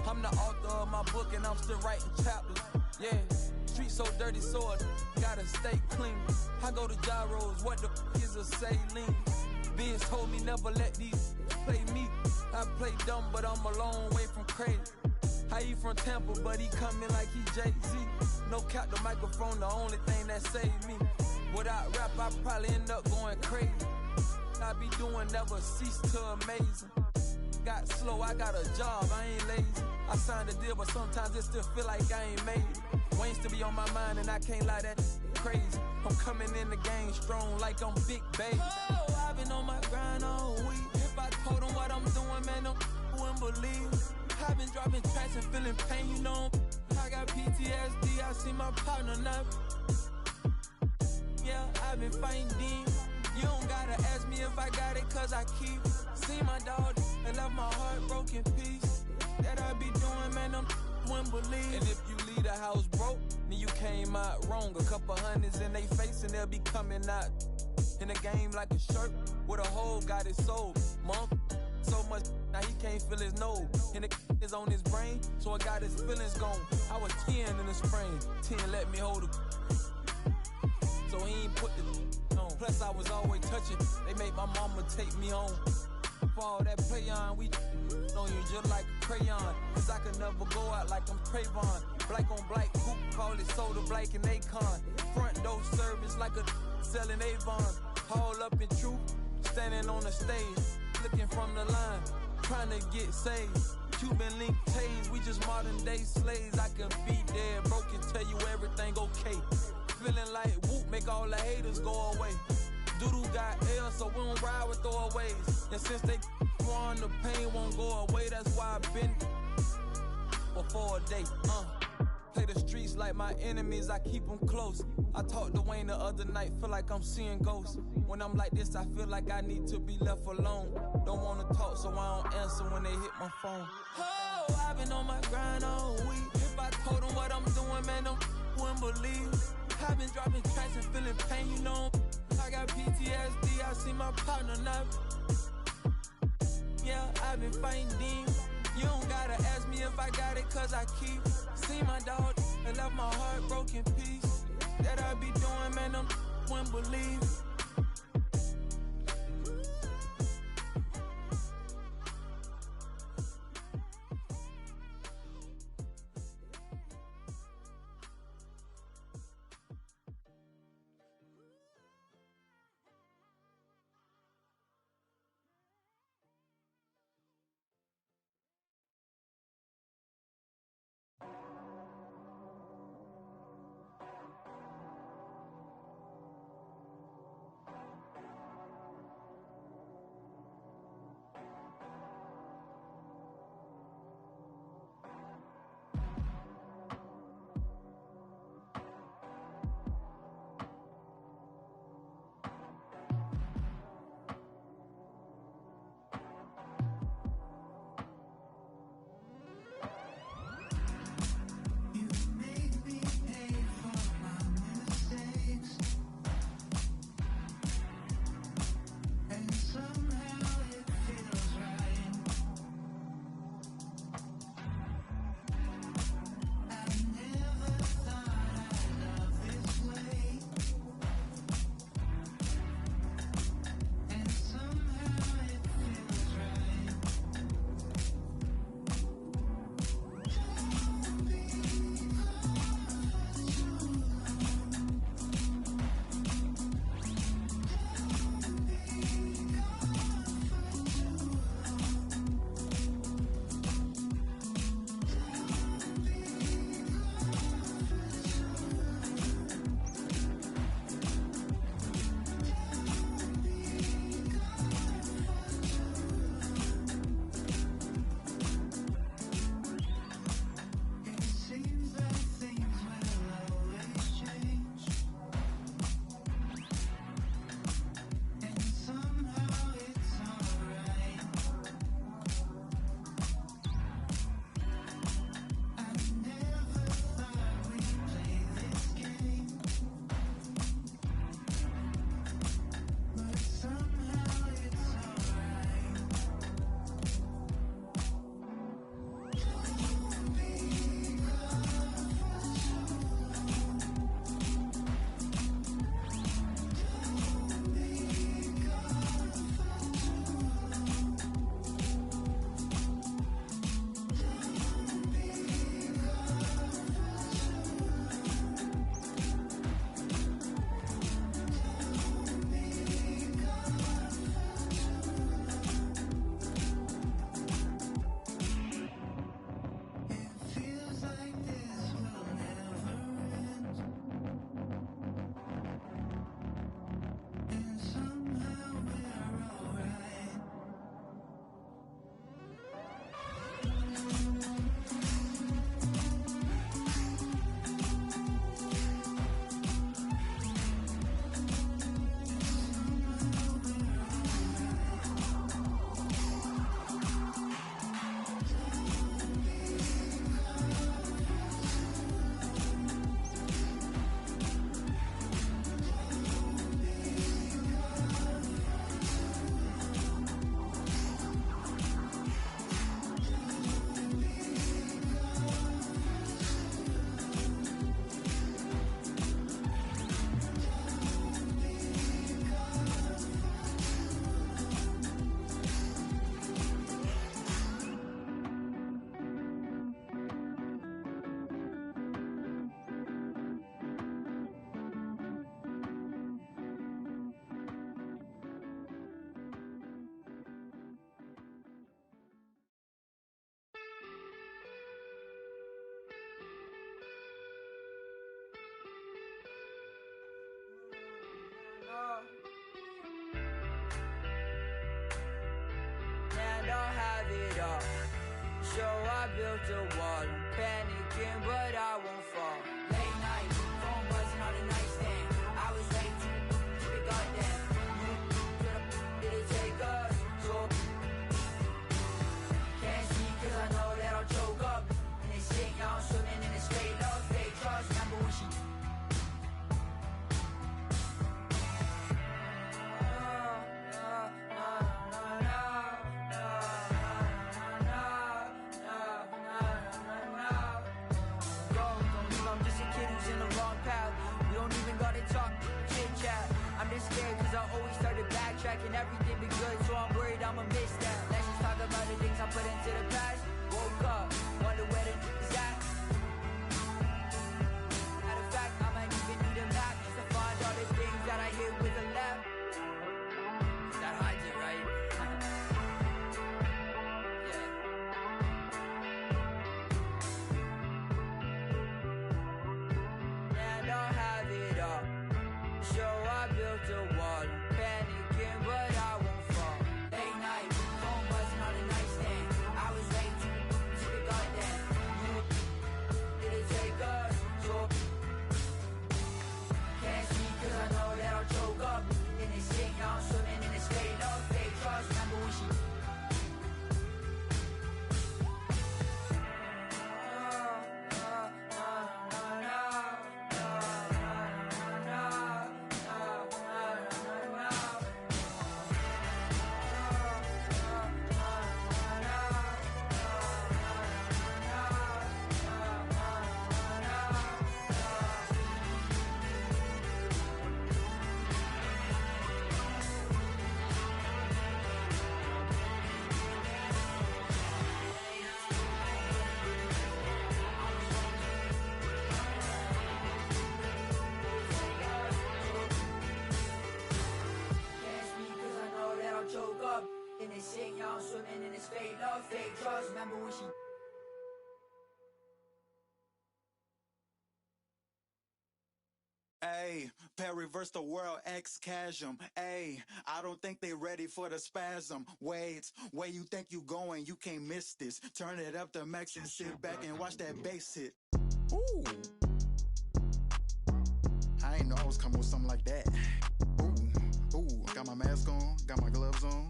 I'm the author of my book and I'm still writing chapters. Yeah, street so dirty, so I gotta stay clean. I go to gyros, what the is a saline? Biz told me never let these play me. I play dumb, but I'm a long way from crazy. How he from Tampa, but he coming like he Jay-Z. No cap, the microphone, the only thing that saved me. Without rap, I probably end up going crazy. I be doing never cease to amazing. Got slow, I got a job, I ain't lazy. I signed a deal, but sometimes it still feel like I ain't made it. Wayne still be on my mind, and I can't lie, that crazy. I'm coming in the game strong like I'm Big Baby. Oh, I've been on my grind all week. If I told them what I'm doing, man, them wouldn't believe. I've been dropping tracks and feeling pain, you know. I got PTSD, I see my partner now. Yeah, I've been fighting demons. You don't gotta ask me if I got it, cause I keep. See my dog and left my heart broken piece. That I be doing, man, them wouldn't believe. And if you leave the house broke, then you came out wrong. A couple hundreds in they face and they'll be coming out. In the game like a shirt with a hole got it sold. Monk, so much now he can't feel his nose. And the is on his brain, so I got his feelings gone. I was 10 in the spring, 10 let me hold a. So he ain't put the on. Plus I was always touching. They made my mama take me home. For all that play on, we on you just like a crayon. Cause I could never go out like I'm Trayvon. Black on black, coupe, call it soda, black and Akon. Front door service like a selling Avon. Haul up in truth, standing on the stage. Looking from the line, trying to get saved. Cuban link tase, we just modern day slaves. I can be dead broke and tell you everything okay. Feeling like whoop, make all the haters go away. Doodoo got L, so we don't ride with throwaways. And since they on the pain won't go away, that's why I've been for a day. Play the streets like my enemies, I keep them close. I talked to Wayne the other night, feel like I'm seeing ghosts. When I'm like this, I feel like I need to be left alone. Don't wanna talk, so I don't answer when they hit my phone. Oh, I've been on my grind all week. If I told them what I'm doing, man, them wouldn't believe. I've been dropping tracks and feeling pain, you know. I got PTSD, I see my partner not. Yeah, I've been fighting demons. You don't gotta ask me if I got it, cause I keep. See my dog and left my heart broken piece. That I be doing, man, them wouldn't believe. So I built a wall. I'm panicking, but I won't fall. Late night, phone buzzing on the nightstand. I was ready to keep it goddamn. Did it take us? So can't see 'cause I know that I'll choke up. And they say y'all swimming in a straight love, fake trust. Remember when she scared cause I always started backtracking. Everything be good, so I'm worried I'ma miss that. Let's just talk about the things I put into the past. Woke up, wonder where the is at. Matter of fact, I might even need a map just to find all the things that I hit with a left. That hides it, right? Yeah. And I'll have it all. So I built a wall. I'm panicking, but I won't fall. Late night, phone buzzing on the nightstand. I was ready to keep it goddamn. Did it take us? So can't see 'cause I know that I'll choke up. In this shit, y'all swimming in this straight love, fake trust. Remember when she swimming in this fake love, fake trust. Remember when she Ayy, reverse the world, X-Chasm. Ayy, I don't think they ready for the spasm. Wait, where you think you going? You can't miss this. Turn it up to max and sit back and watch that bass hit. Ooh. I ain't know I was coming with something like that. Ooh, ooh, got my mask on, got my gloves on.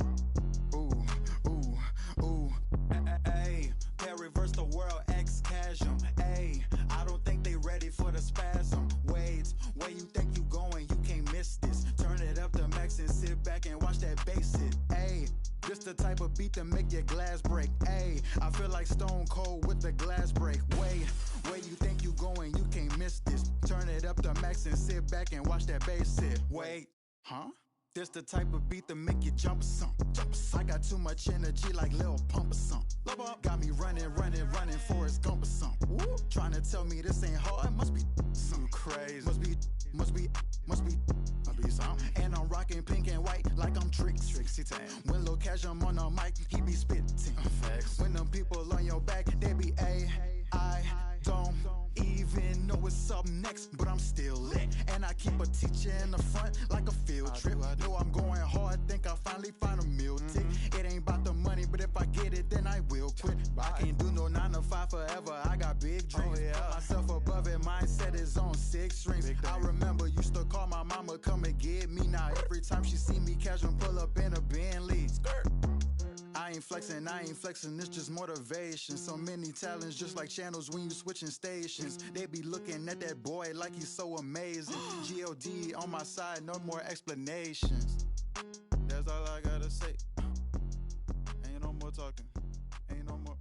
Ooh, ooh, ooh. Ayy, reverse the world, X-Chasm. Ayy, I don't think they ready for the spasm. Wait, where you think you going? You can't miss this. Turn it up to max and sit back and watch that bass hit. Ayy, this the type of beat that make your glass break. Ayy, I feel like Stone Cold with the glass break. Wait, where you think you going? You can't miss this. Turn it up to max and sit back and watch that bass hit. Wait, huh? This the type of beat that make you jump or something. I got too much energy like Lil Pump or something. Got me running, Forrest Gump or something. Trying to tell me this ain't hard, must be something crazy. Must be something. And I'm rocking pink and white like I'm Trixie Tan. When Lil Cash I'm on the mic, he be spitting. When them people on your back, they be I don't even know what's up next, but I'm still lit. And I keep a teacher in the front like a field trip. Know I'm going hard, think I finally find a meal tick. It ain't about the money, but if I get it, then I will quit. I can't do no 9 to 5 forever, I got big dreams. Put myself above it, mindset is on 6 strings. I remember used to call my mama, come and get me. Now every time she see me casual, pull up in a Bentley. I ain't flexing, it's just motivation. So many talents, just like channels when you switching stations. They be looking at that boy like he's so amazing. G.O.D. on my side, no more explanations. That's all I gotta say. Ain't no more talking, ain't no more.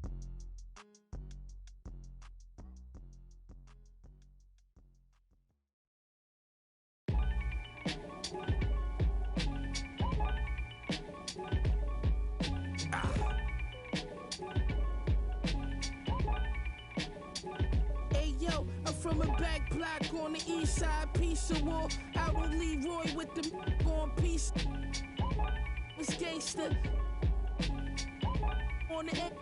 From a back block on the east side, piece of wall. Out on Leroy with the on piece. It's gangsta. On the end.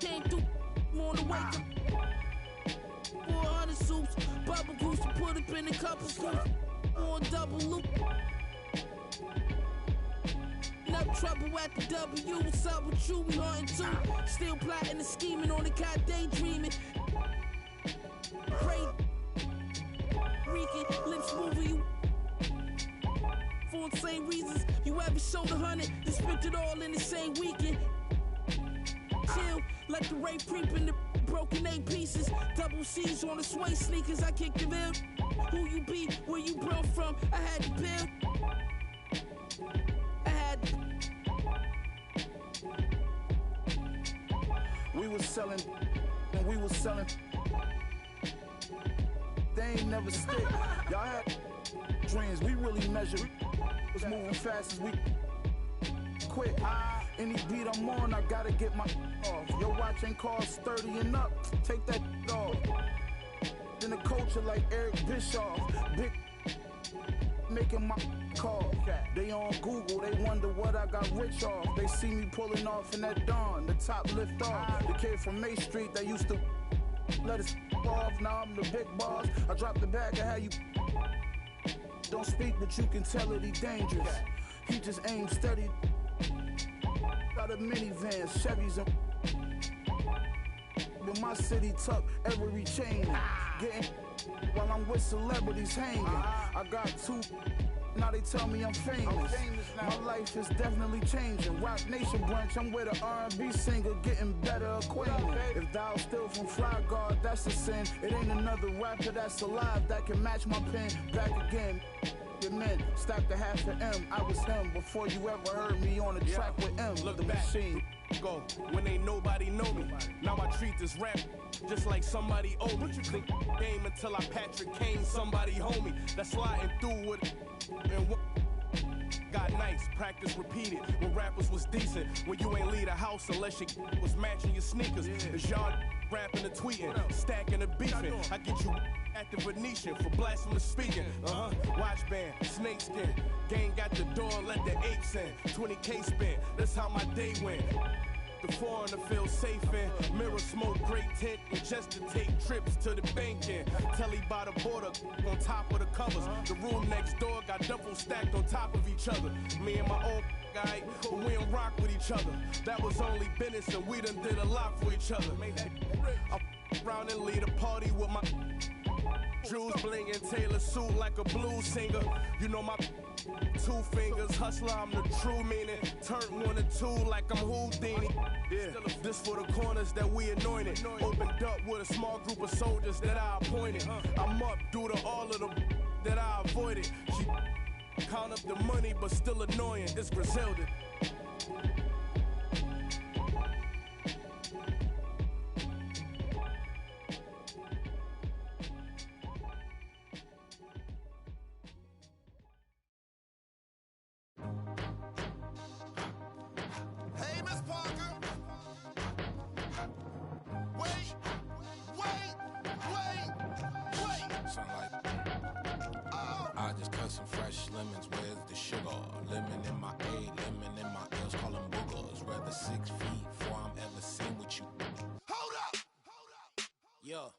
Came through on the way to 400 suits. Bubble goose to put up in a couple scoops. On double loop. up trouble at the W. What's up with you? We hunting too. Still plotting and scheming on the cat daydreaming. Pray. Reeking, lips moving you. For the same reasons you ever sold 100, then spent it all in the same weekend. Chill, let the rape creep in the broken 8 pieces. Double C's on the sway sneakers, I kick the bill. Who you be, where you brought from, I had the pill. We was selling, and we was selling. They ain't never stick. Y'all had dreams, we really measure. Was moving fast as we quit. Any beat I'm on, I gotta get my off. Your watch ain't cost 30 and up. Take that off. In the culture like Eric Bischoff. Big making my call. They on Google, they wonder what I got rich off. They see me pulling off in that dawn, the top lift off. The kid from May Street that used to let us off. Now I'm the big boss. I dropped the bag, I had you. Don't speak, but you can tell that he dangerous. He just aims steady. Got a minivan, Chevys and with my city tuck every chain. Getting while I'm with celebrities hanging. I got 2. Now they tell me I'm famous. My life is definitely changing. Rock Nation brunch, I'm with an R&B singer getting better acquainted. If thou still from Fly Guard, that's a sin. It ain't another rapper that's alive that can match my pen. Back again. Your men stacked a half an M. I was him before you ever heard me on a track with M. Look the back, machine. Go when ain't nobody know me. Now I treat this rap just like somebody owe me. Think game until I Patrick Kane, somebody homie that's sliding through with and what got nice, practice repeated when rappers was decent. When you ain't leave a house unless you was matching your sneakers. It's y'all rapping and tweeting, stacking and beefing. I get you at the Venetian for blasphemous speaking. Watch band, snakeskin. Gang got the door, let the apes in. 20K spent, that's how my day went. The foreigner feels safe in. Mirror smoke, great tent, and just to take trips to the banking. Telly by the border, on top of the covers. The room next door got duffel stacked on top of each other. Me and my old guy, but we don't rock with each other. That was only business, and we done did a lot for each other. I around and lead a party with my Jews blingin', Taylor suit like a blues singer. You know my 2 fingers, hustler, I'm the true meaning. Turn 1 and 2 like I'm Houdini. Yeah, this for the corners that we anointed. Opened up with a small group of soldiers that I appointed. I'm up due to all of them that I avoided. She count up the money, but still annoying. It's Griselda. Hey, Miss Parker. Wait. Sound like I just cut some fresh lemons. Where's the sugar? Lemon in my A, lemon in my L's. Call them boogers. Rather 6 feet before I'm ever seen with you. Hold up. Yeah.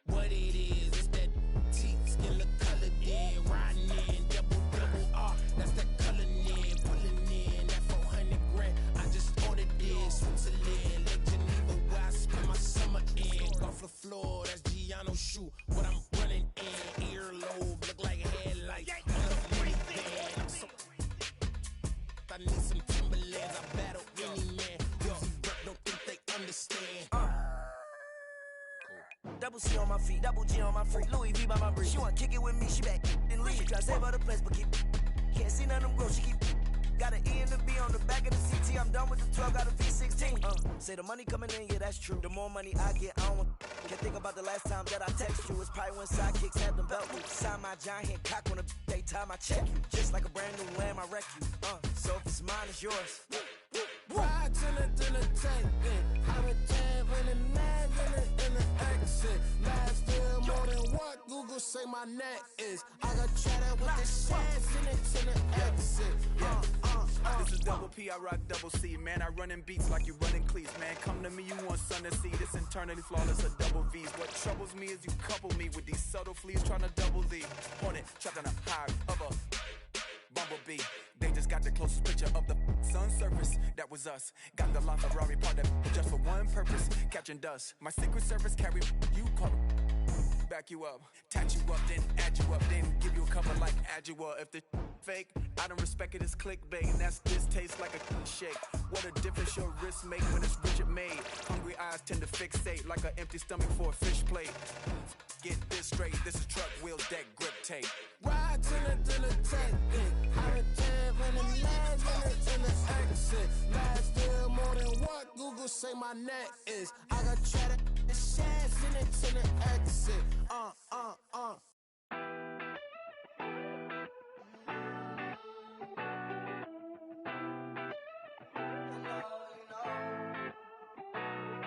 What it is, it's that teeth skin look colored in. Riding in, double R. That's that coloring in, pulling in that 400 grand. I just ordered this, Switzerland, Lake Geneva, where I spend my summer in. Off the floor, that's Giano shoe. What I'm running in, earlobe, look like headlights. I'm so I need some Timberlands, I battle any man. Uzi rep, don't think they understand. Double C on my feet, double G on my freak, Louis V by my brief. She wanna kick it with me, she back and leave. She try to save her the place, but can't see none of them grow. She keep got an E and a B on the back of the CT. I'm done with the 12, got a V16. Say the money coming in, yeah, that's true. The more money I get, I don't want. Can't think about the last time that I text you. It's probably when sidekicks had them belt loops. Sign my giant cock on the daytime, I check you. Just like a brand new lamb, I wreck you. So if it's mine, it's yours. Ride to the tank, I'm a tab in the mag in the exit. Last year more than what Google say my net is. I got cheddar with the sands in it to the exit. This is double P, I rock double C. Man, I run in beats like you running cleats. Man, come to me, you want sun to see. This internally flawless, a double V's. What troubles me is you couple me with these subtle fleas trying to double Z. Hornet, trapped on a high of a Bumblebee. They just got the closest picture of the sun's surface. That was us. Got the LaFerrari part that just for one purpose, catching dust. My Secret Service carry you call back you up, tat you up, then add you up, then give you a cover like Adjua. If the fake, I don't respect it as clickbait, and that's this tastes like a shake. What a difference your wrist make when it's Richard made. Hungry eyes tend to fixate like an empty stomach for a fish plate. Get this straight, this is truck wheel deck grip tape. Ride to the tech pit. I return when the last minute in the exit. Last deal more than what Google say my net is. I got cheddar, the shares in it to the exit.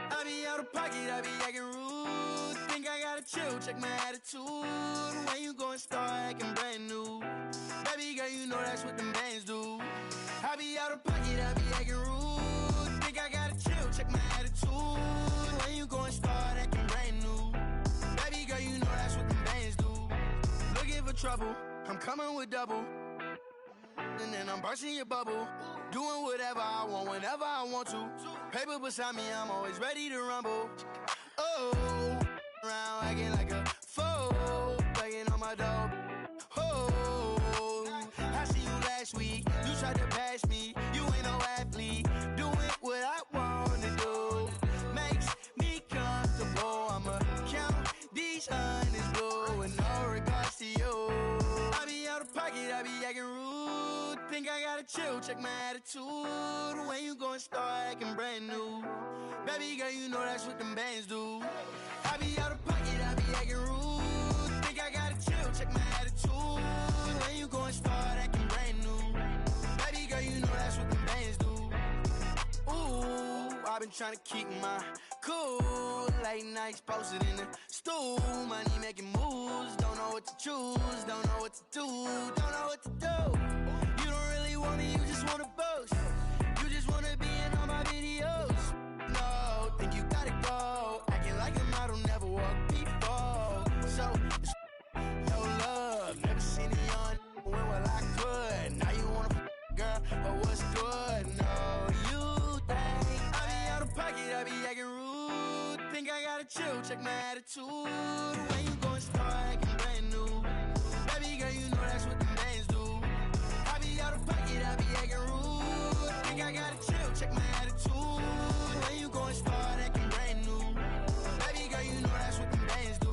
I be out of pocket, I be acting rude. Think I gotta chill, check my attitude. When you gon' start acting brand new, baby girl, you know that's what them bands do. I be out of pocket, I be acting rude. Think I gotta chill, check my attitude. When you gon' start acting brand new, baby girl, you know that's what them bands do. Looking for trouble, I'm coming with double. And then I'm bursting your bubble. Doing whatever I want, whenever I want to. Paper beside me, I'm always ready to rumble. Oh, around acting like a fool, begging on my dog. Oh, I see you last week. You tried to pass me. You ain't no athlete. Doing what I want to do makes me comfortable. I'ma count these hundreds, boo, with no regards to you. I be out of pocket, I be acting rude. Think I gotta chill, check my attitude. When you gon' start acting brand new, baby girl, you know that's what them bands do. I be out of pocket, I be acting rude. Think I gotta chill, check my attitude. When you gon' start acting brand new, baby girl, you know that's what them bands do. Ooh, I've been trying to keep my cool. Late nights posted in the stool. Money making moves, don't know what to choose, don't know what to do, don't know what to do. You don't really want me, you just wanna boast. You just wanna be in all my videos. No, think you gotta go. Acting like a model, never walked before. So, it's no love. Never seen a young when well I could. Now you wanna girl, but what's good? No, you think I be out of pocket, I be acting rude. Think I gotta chill, check my attitude. When you gon' start acting brand new, baby girl, you know that's what them bands do. I be out of pocket, I be acting rude. Think I gotta chill, check my attitude. When you gon' start acting brand new, baby girl, you know that's what them bands do.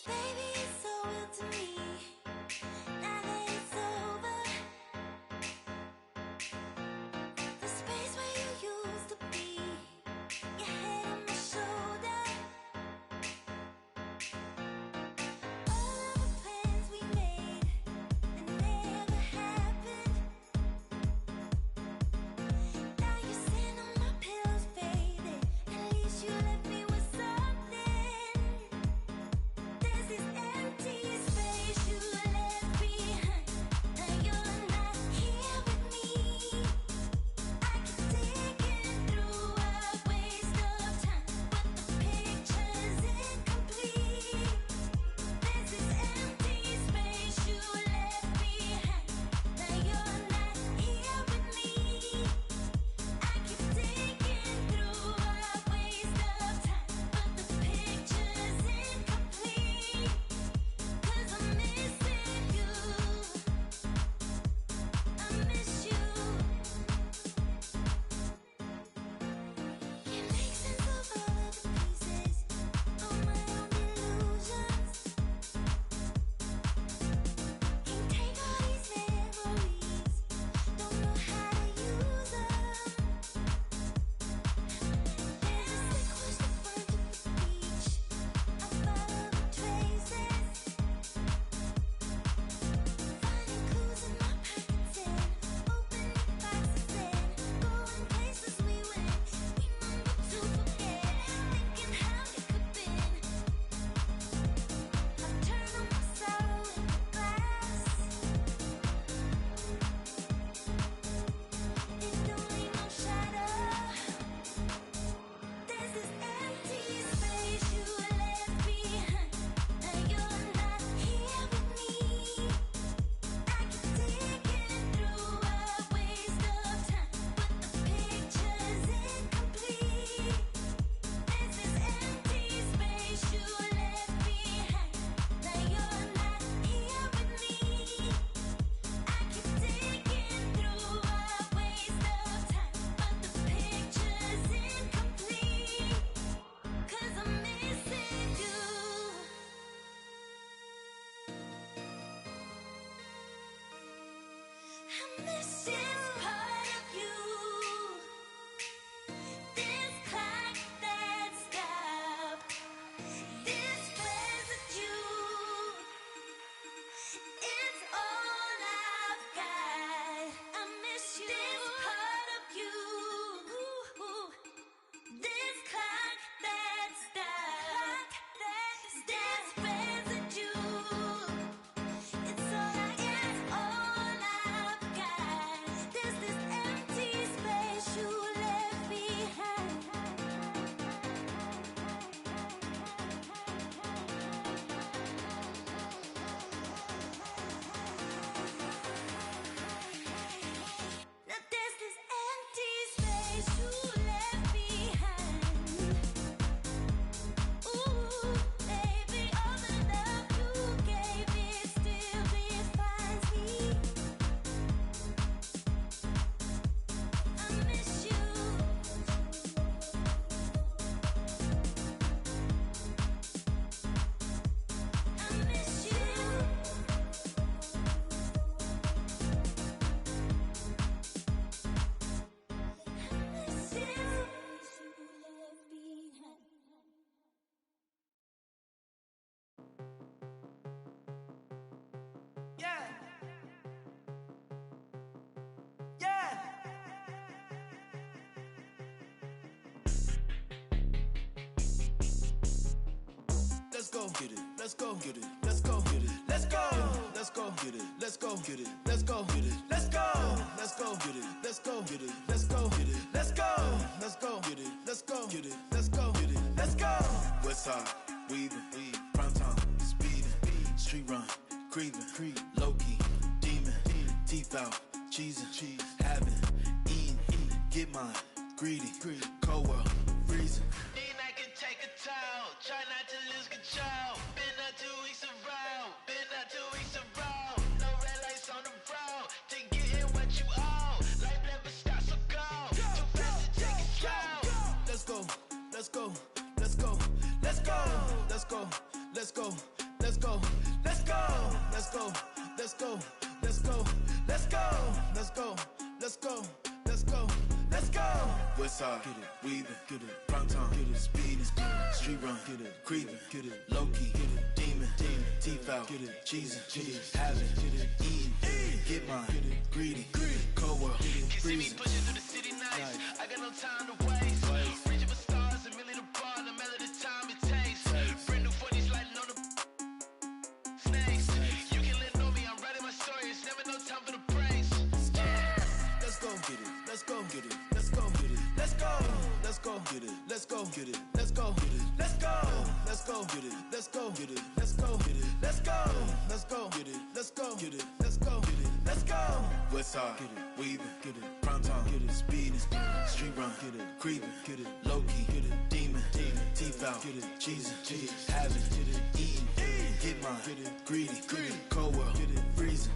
Baby, it's so real to me. Now that it's over, go, get it, let's go, get it, let's go, get it, let's go, let's go, get it, let's go, get it, let's go, get it, let's go, let's go, get it, let's go, get it, let's go, get it, let's go, let's go, get it, let's go, get it, let's go, get it, let's go. Westside, weaving, prime time, speeding, street run, creeping, low key, demon, teeth out, cheesing, having, eating, get mine, greedy, cold world, freezing. I can take a toll, try not to lose control. Been out 2 weeks around, been out 2 weeks around. No red lights on the road, to getting what you owe. Life never stops, so go, too fast to take it slow. Let's go, let's go, let's go, let's go, let's go, let's go, let's go, let's go, let's go, let's go, let's go, let's go, let's go, let's go, let's go, let's go. Westside, get it, weaving, get it, prime time, get it, speeding, street run, get it, creeping, get it, low key, get it, demon, teeth out, get it, cheesing, having, eating, get mine, greedy, cold world, See me pushing through the city nights, I got no time to waste. Reaching for stars and really the bar, no matter the time it takes. Brand new 40s lighting on the snakes. You can let know me, I'm writing my story, it's never no time for the praise. Let's go, get it, let's go, get it, let's go, get it, let's go, let's go, get it, let's go, get it, let's go, get it, let's go, let's go, get it, let's go, get it, let's go, get it, let's go, let's go, get it, let's go, get it, let's go, get it, let's go. Westside, get it, weaving, get it, prime time, get it, speeding, street run, get it, creeping, get it, low key, get it, demon, teeth out, get it, cheesing, having, eating, get mine, greedy, cold world, freezing.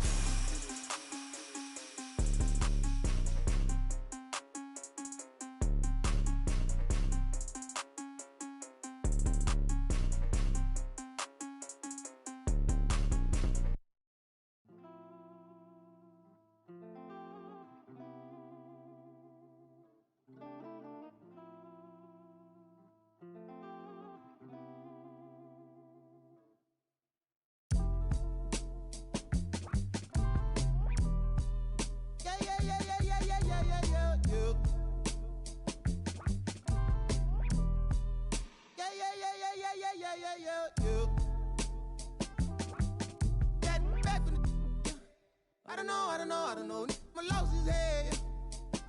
I don't know. My loss is head.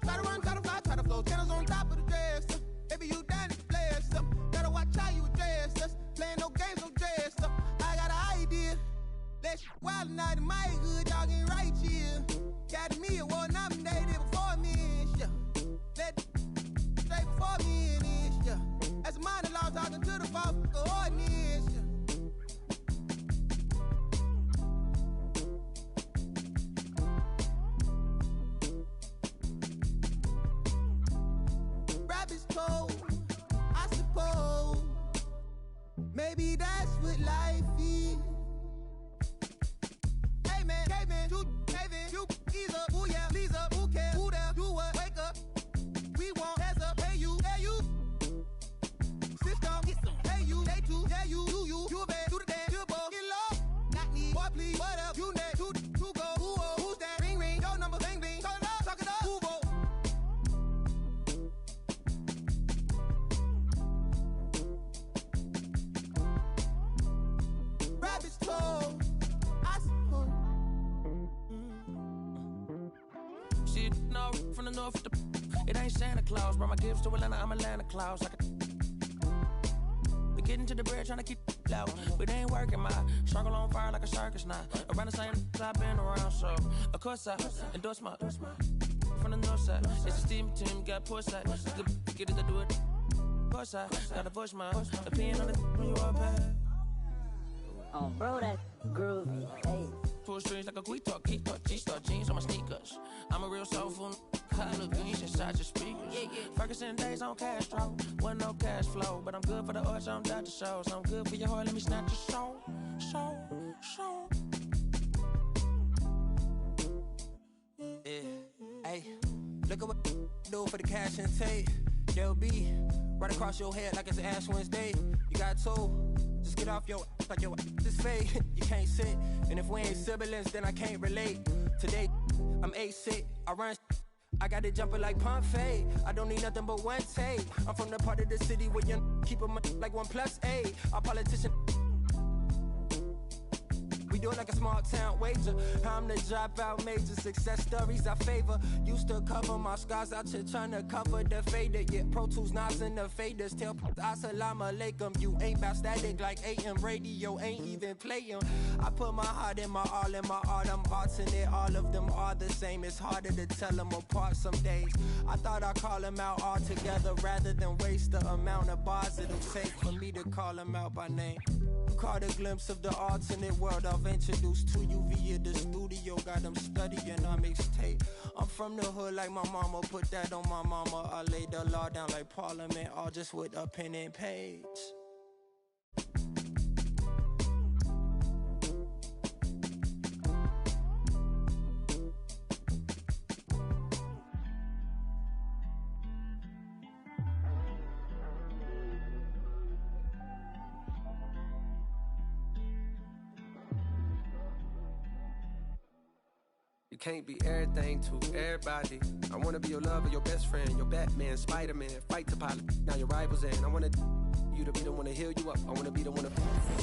Try to run, try to fly, try to flow. Channels on top of the dress. Maybe you done it, play us up. Gotta watch how you address us. Playing no games, no dress up. I got an idea. Let's wild night in my hood, y'all getting right here. Got me award nominated before me and shit. Let straight before me and this, yeah. As a minor law talking to the false ordinance, yeah. Rabbit's cold, I suppose. Maybe that's what life is. Hey man, you, ease up, ooh yeah, please up, who cares, who there, do what, wake up. We want heads up, hey you, system, get some, hey you, they too, yeah you a bad, do the dance, you a ball, get low, not need, boy please, what up, you next, two go, who's that, ring, your number, bling, talk it up, who vote. Rabbit's cold, I suppose. Shit, no, from the north, it ain't Santa Claus. Brought my gifts to Atlanta, I'm Atlanta Claus. We get into the bread, trying to keep loud, but they ain't working. My circle on fire like a circus now. Around the same I've been around, so of course I endorse my from the north side. It's a steam team, got port side. Get it to do it. Port side, got a voice my opinion on the when you are back. Oh, bro, that groovy. Hey. Full strings like a guitar, G-star jeans on my sneakers. I'm a real soulful color greens inside your speakers. Ferguson days on Castro, wasn't no cash flow, but I'm good for the arts, I'm Dr. Shows. I'm good for your heart, let me snatch your soul. Yeah, hey, look at what do for the cash and take. They'll be right across your head like it's Ash Wednesday. You got two. Just get off your like your is fake. You can't sit, and if we ain't siblings, then I can't relate. Today, I'm A6, I run. I got it jumping like pump fade. I don't need nothing but one take. I'm from the part of the city where you keep them like 1+8. Our politician We do it like a small town wager. I'm the dropout major, success stories I favor. Used to cover my scars out here trying to cover the fader. Yeah, Pro Tools, Nas, and the faders. Tell assalamu alaikum. You ain't bout static like AM radio, ain't even playing. I put my heart in my all in my art. I'm alternate, all of them are the same. It's harder to tell them apart some days. I thought I'd call them out all together rather than waste the amount of bars it'll take for me to call them out by name. Caught a glimpse of the alternate world I've introduced to you via the studio. Got them studying on mixtape. I'm from the hood like my mama, put that on my mama. I laid the law down like Parliament, all just with a pen and page. You can't be everything to everybody. I wanna be your lover, your best friend, your Batman, Spider-Man, fight to pilot. Now your rivals in. I wanna you to be the one to heal you up. I wanna be the one to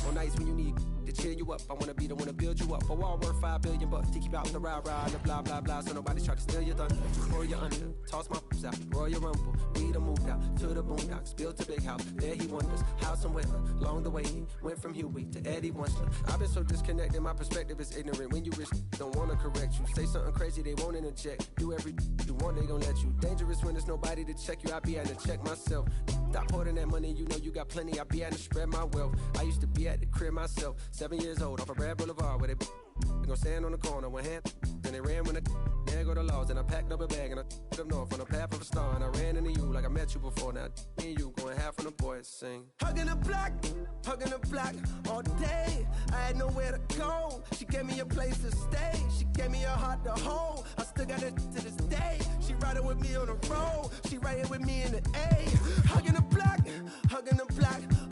on nights when you need to cheer you up. I wanna be the one to build you up. A wall worth $5 billion to keep out the rah-rah and the blah blah blah. So nobody's try to steal your thunder or your under. Toss my f***s out, Royal Rumble. We done moved out to the boondocks, built a big house. There he wonders how somewhere along the way he went from Huey to Eddie Winston. I've been so disconnected, my perspective is ignorant. When you rich, don't wanna correct you. Say something crazy, they won't interject. Do every you want, they gon' let you. Dangerous when there's nobody to check you. I be having to check myself. Stop hoarding that money, you know you got plenty. I be having to spread my wealth. I used to be at the crib myself, 7 years old, off of Brad Boulevard, where they gon' stand on the corner, one hand, then they ran when there go the laws, and I packed up a bag and I up north on the path of a star, and I ran into you like I met you before. Now me and you going half on the boys sing. Hugging the block all day. I had nowhere to go. She gave me a place to stay. She gave me a heart to hold. I still got it to this day. She riding with me on the road. She riding with me in the A. Hugging the block,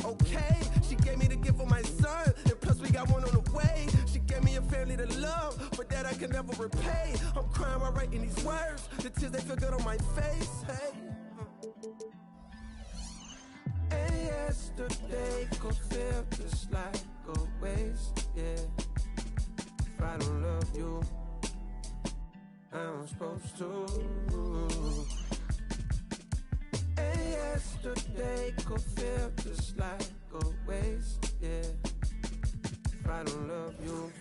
okay. She gave me the gift of my son, and plus we got one on the way. She gave me a family to love, but that I can never repay. I'm crying while writing these words. The tears, they feel good on my face. Hey. And yesterday could feel just like a waste, yeah. If I don't love you, I'm supposed to. And yesterday could feel just like a waste, yeah. If I don't love you,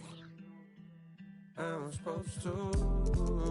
I'm supposed to.